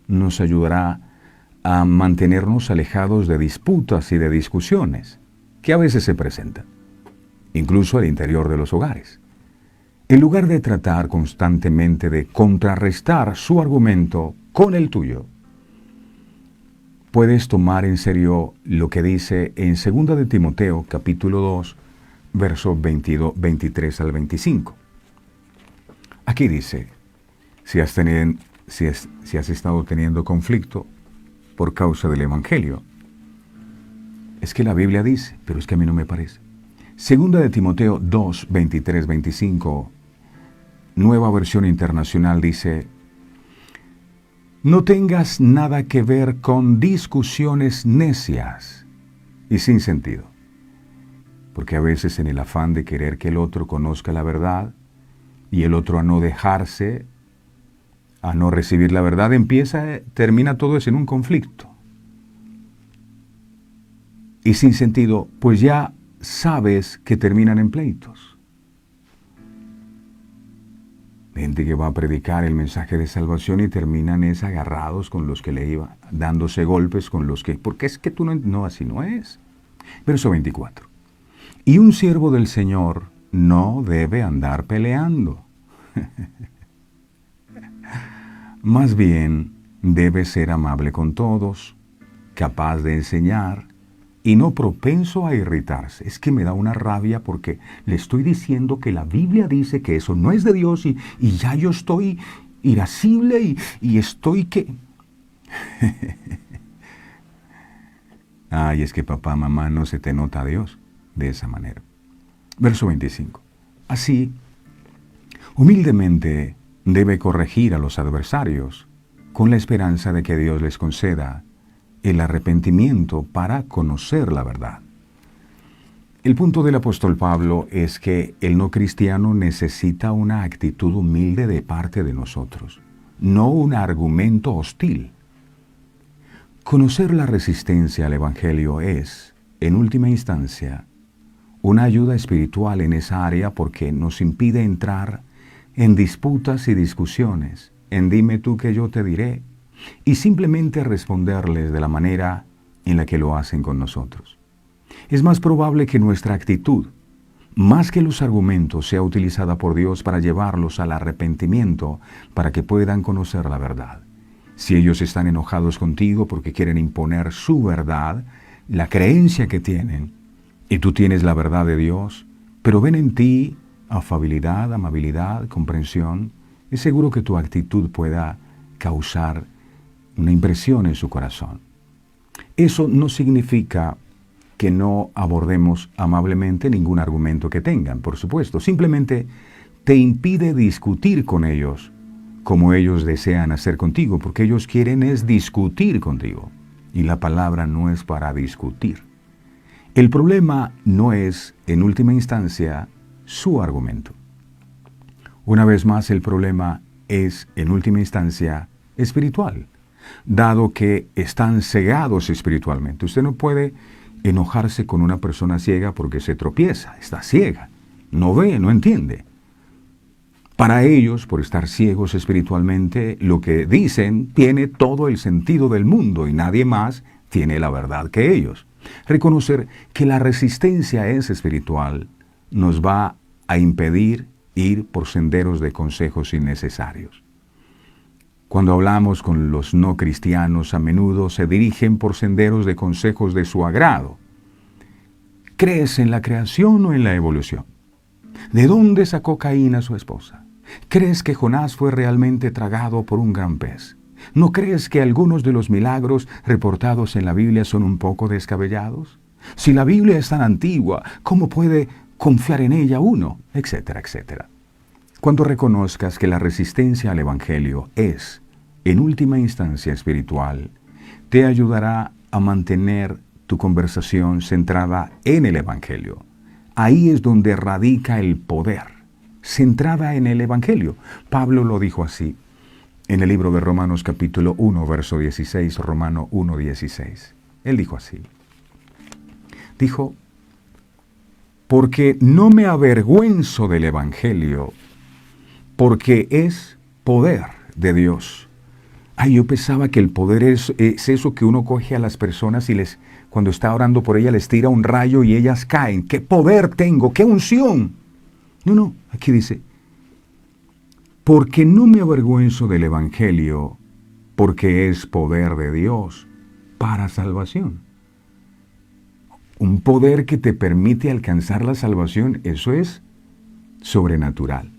nos ayudará a mantenernos alejados de disputas y de discusiones que a veces se presentan, incluso al interior de los hogares. En lugar de tratar constantemente de contrarrestar su argumento con el tuyo, puedes tomar en serio lo que dice en 2 de Timoteo, capítulo 2, versos 23 al 25. Aquí dice, si has si has estado teniendo conflicto por causa del Evangelio. Es que la Biblia dice, pero es que a mí no me parece. Segunda de Timoteo 2, 23, 25, Nueva Versión Internacional dice: no tengas nada que ver con discusiones necias y sin sentido. Porque a veces en el afán de querer que el otro conozca la verdad y el otro a no dejarse, a no recibir la verdad, termina todo eso en un conflicto. Y sin sentido, pues ya sabes que terminan en pleitos. Gente que va a predicar el mensaje de salvación y terminan agarrados con los que le iba, dándose golpes con los que, porque es que tú no, así no es. Verso 24. Y un siervo del Señor no debe andar peleando. Más bien, debe ser amable con todos, capaz de enseñar y no propenso a irritarse. Es que me da una rabia porque le estoy diciendo que la Biblia dice que eso no es de Dios y ya yo estoy irascible y estoy que... Ay, es que papá, mamá, no se te nota a Dios de esa manera. Verso 25. Así, humildemente debe corregir a los adversarios con la esperanza de que Dios les conceda el arrepentimiento para conocer la verdad. El punto del apóstol Pablo es que el no cristiano necesita una actitud humilde de parte de nosotros, no un argumento hostil. Conocer la resistencia al Evangelio es, en última instancia, una ayuda espiritual en esa área porque nos impide entrar en disputas y discusiones, en dime tú que yo te diré, y simplemente responderles de la manera en la que lo hacen con nosotros. Es más probable que nuestra actitud, más que los argumentos, sea utilizada por Dios para llevarlos al arrepentimiento, para que puedan conocer la verdad. Si ellos están enojados contigo porque quieren imponer su verdad, la creencia que tienen, y tú tienes la verdad de Dios, pero ven en ti afabilidad, amabilidad, comprensión, es seguro que tu actitud pueda causar una impresión en su corazón. Eso no significa que no abordemos amablemente ningún argumento que tengan, por supuesto. Simplemente te impide discutir con ellos como ellos desean hacer contigo, porque ellos quieren es discutir contigo. Y la palabra no es para discutir. El problema no es, en última instancia, su argumento. Una vez más, el problema es, en última instancia, espiritual, dado que están cegados espiritualmente. Usted no puede enojarse con una persona ciega porque se tropieza, está ciega, no ve, no entiende. Para ellos, por estar ciegos espiritualmente, lo que dicen tiene todo el sentido del mundo y nadie más tiene la verdad que ellos. Reconocer que la resistencia es espiritual nos va a impedir ir por senderos de consejos innecesarios. Cuando hablamos con los no cristianos, a menudo se dirigen por senderos de consejos de su agrado. ¿Crees en la creación o en la evolución? ¿De dónde sacó Caín a su esposa? ¿Crees que Jonás fue realmente tragado por un gran pez? ¿No crees que algunos de los milagros reportados en la Biblia son un poco descabellados? Si la Biblia es tan antigua, ¿cómo puede confiar en ella uno? Etcétera, etcétera. Cuando reconozcas que la resistencia al Evangelio es, en última instancia, espiritual, te ayudará a mantener tu conversación centrada en el Evangelio. Ahí es donde radica el poder, centrada en el Evangelio. Pablo lo dijo así en el libro de Romanos capítulo 1, verso 16, Romano 1, 16. Él dijo así. Dijo, porque no me avergüenzo del Evangelio, porque es poder de Dios. Ay, yo pensaba que el poder es eso que uno coge a las personas y cuando está orando por ellas les tira un rayo y ellas caen. ¡Qué poder tengo! ¡Qué unción! No, aquí dice, porque no me avergüenzo del Evangelio, porque es poder de Dios para salvación. Un poder que te permite alcanzar la salvación, eso es sobrenatural.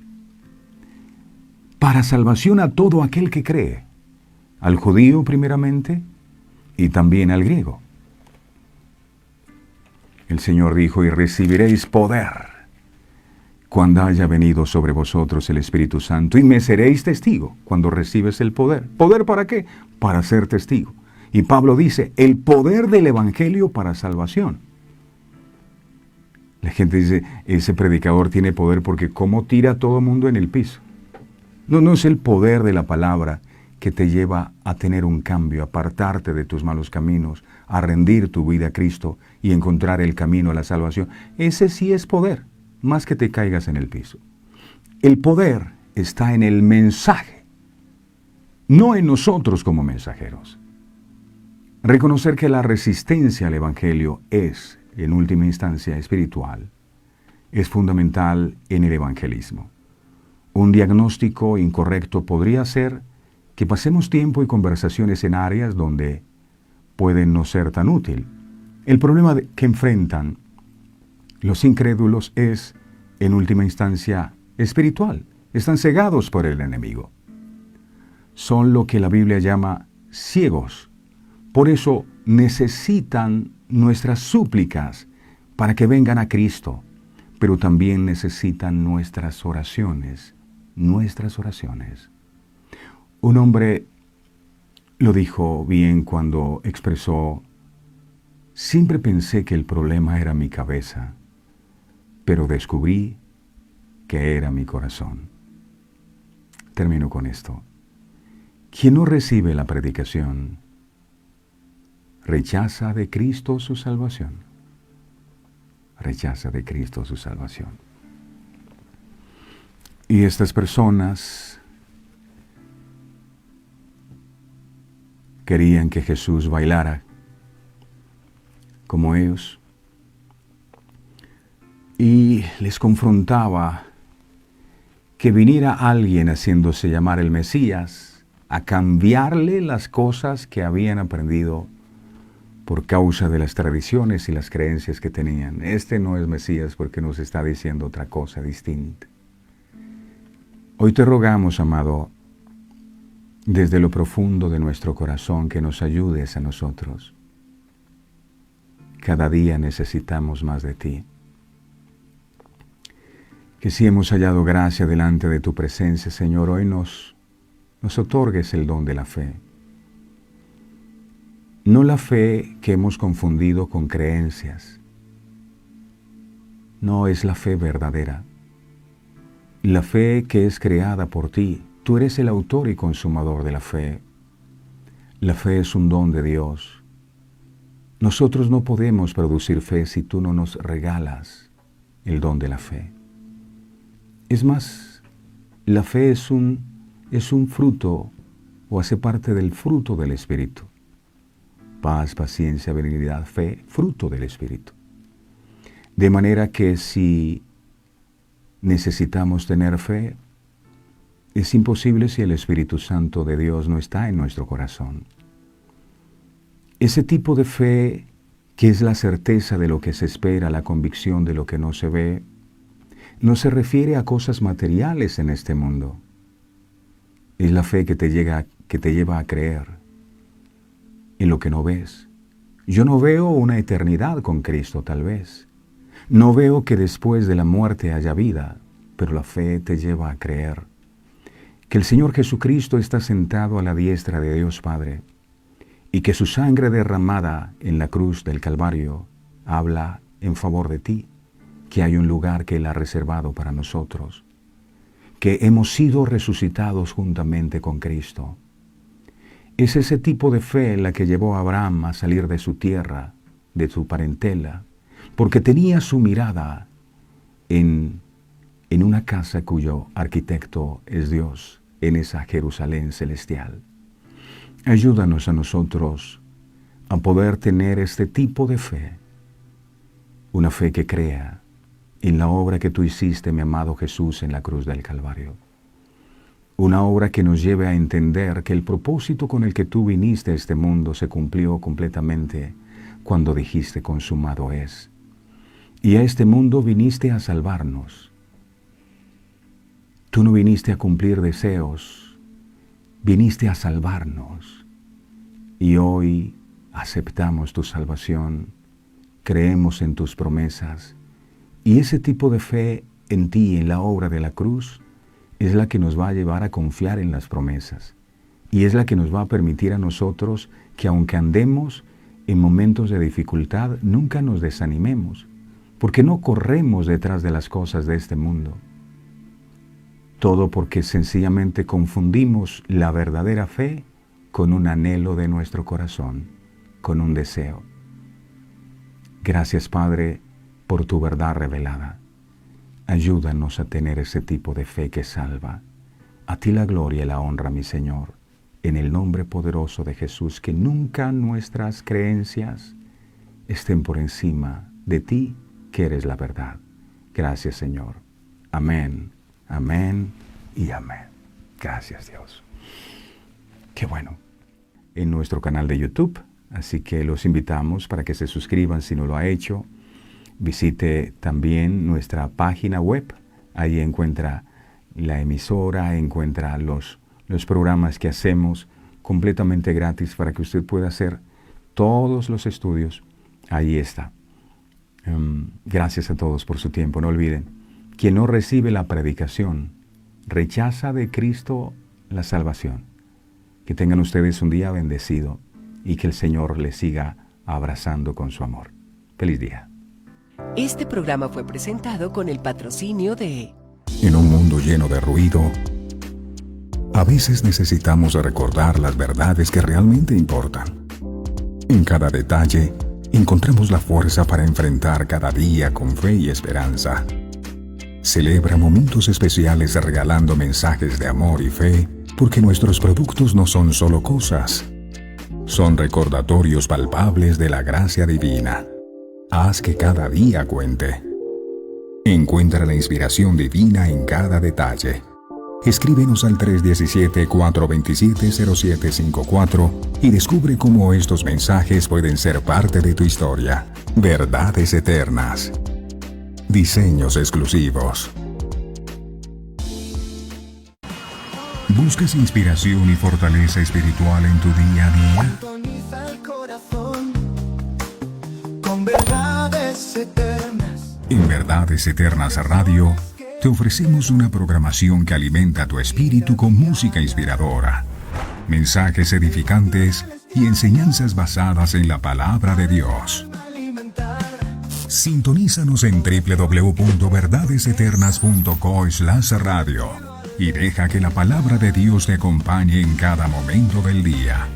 para salvación a todo aquel que cree, al judío primeramente y también al griego. El Señor dijo, y recibiréis poder cuando haya venido sobre vosotros el Espíritu Santo, y me seréis testigo cuando recibes el poder. ¿Poder para qué? Para ser testigo. Y Pablo dice, el poder del Evangelio para salvación. La gente dice, ese predicador tiene poder porque ¿cómo tira a todo mundo en el piso? No es el poder de la palabra que te lleva a tener un cambio, a apartarte de tus malos caminos, a rendir tu vida a Cristo y encontrar el camino a la salvación. Ese sí es poder, más que te caigas en el piso. El poder está en el mensaje, no en nosotros como mensajeros. Reconocer que la resistencia al Evangelio es, en última instancia, espiritual, es fundamental en el evangelismo. Un diagnóstico incorrecto podría ser que pasemos tiempo y conversaciones en áreas donde pueden no ser tan útil. El problema que enfrentan los incrédulos es, en última instancia, espiritual. Están cegados por el enemigo. Son lo que la Biblia llama ciegos. Por eso necesitan nuestras súplicas para que vengan a Cristo, pero también necesitan nuestras oraciones. Un hombre lo dijo bien cuando expresó, siempre pensé que el problema era mi cabeza, pero descubrí que era mi corazón. Termino con esto. Quien no recibe la predicación, rechaza de Cristo su salvación. Rechaza de Cristo su salvación. Y estas personas querían que Jesús bailara como ellos y les confrontaba que viniera alguien haciéndose llamar el Mesías a cambiarle las cosas que habían aprendido por causa de las tradiciones y las creencias que tenían. Este no es Mesías porque nos está diciendo otra cosa distinta. Hoy te rogamos, amado, desde lo profundo de nuestro corazón, que nos ayudes a nosotros. Cada día necesitamos más de ti. Que si hemos hallado gracia delante de tu presencia, Señor, hoy nos otorgues el don de la fe. No la fe que hemos confundido con creencias. No es la fe verdadera. La fe que es creada por ti. Tú eres el autor y consumador de la fe. La fe es un don de Dios. Nosotros no podemos producir fe si tú no nos regalas el don de la fe. Es más, la fe es un fruto o hace parte del fruto del Espíritu. Paz, paciencia, benignidad, fe, fruto del Espíritu. De manera que si necesitamos tener fe, es imposible si el Espíritu Santo de Dios no está en nuestro corazón. Ese tipo de fe, que es la certeza de lo que se espera, la convicción de lo que no se ve, no se refiere a cosas materiales en este mundo. Es la fe que te lleva a creer en lo que no ves. Yo no veo una eternidad con Cristo, tal vez. No veo que después de la muerte haya vida, pero la fe te lleva a creer que el Señor Jesucristo está sentado a la diestra de Dios Padre y que su sangre derramada en la cruz del Calvario habla en favor de ti, que hay un lugar que Él ha reservado para nosotros, que hemos sido resucitados juntamente con Cristo. Es ese tipo de fe la que llevó a Abraham a salir de su tierra, de su parentela, porque tenía su mirada en una casa cuyo arquitecto es Dios, en esa Jerusalén celestial. Ayúdanos a nosotros a poder tener este tipo de fe, una fe que crea en la obra que tú hiciste, mi amado Jesús, en la cruz del Calvario. Una obra que nos lleve a entender que el propósito con el que tú viniste a este mundo se cumplió completamente cuando dijiste consumado es. Y a este mundo viniste a salvarnos. Tú no viniste a cumplir deseos, viniste a salvarnos. Y hoy aceptamos tu salvación, creemos en tus promesas. Y ese tipo de fe en ti, en la obra de la cruz, es la que nos va a llevar a confiar en las promesas. Y es la que nos va a permitir a nosotros que aunque andemos en momentos de dificultad, nunca nos desanimemos, porque no corremos detrás de las cosas de este mundo. Todo porque sencillamente confundimos la verdadera fe con un anhelo de nuestro corazón, con un deseo. Gracias, Padre, por tu verdad revelada. Ayúdanos a tener ese tipo de fe que salva. A ti la gloria y la honra, mi Señor, en el nombre poderoso de Jesús, que nunca nuestras creencias estén por encima de ti, que eres la verdad. Gracias, Señor. Amén, amén y amén. Gracias, Dios. Qué bueno. En nuestro canal de YouTube, así que los invitamos para que se suscriban si no lo ha hecho. Visite también nuestra página web. Ahí encuentra la emisora, encuentra los programas que hacemos completamente gratis para que usted pueda hacer todos los estudios. Ahí está. Gracias a todos por su tiempo. No olviden, quien no recibe la predicación, rechaza de Cristo la salvación. Que tengan ustedes un día bendecido y que el Señor les siga abrazando con su amor. Feliz día. Este programa fue presentado con el patrocinio de... En un mundo lleno de ruido, a veces necesitamos recordar las verdades que realmente importan. En cada detalle, encontramos la fuerza para enfrentar cada día con fe y esperanza. Celebra momentos especiales regalando mensajes de amor y fe, porque nuestros productos no son solo cosas, son recordatorios palpables de la gracia divina. Haz que cada día cuente. Encuentra la inspiración divina en cada detalle. Escríbenos al 317-427-0754 y descubre cómo estos mensajes pueden ser parte de tu historia. Verdades eternas. Diseños exclusivos. ¿Buscas inspiración y fortaleza espiritual en tu día a día? Sintoniza el corazón con verdades eternas. En Verdades Eternas Radio, te ofrecemos una programación que alimenta tu espíritu con música inspiradora, mensajes edificantes y enseñanzas basadas en la palabra de Dios. Sintonízanos en www.verdadeseternas.co/radio y deja que la palabra de Dios te acompañe en cada momento del día.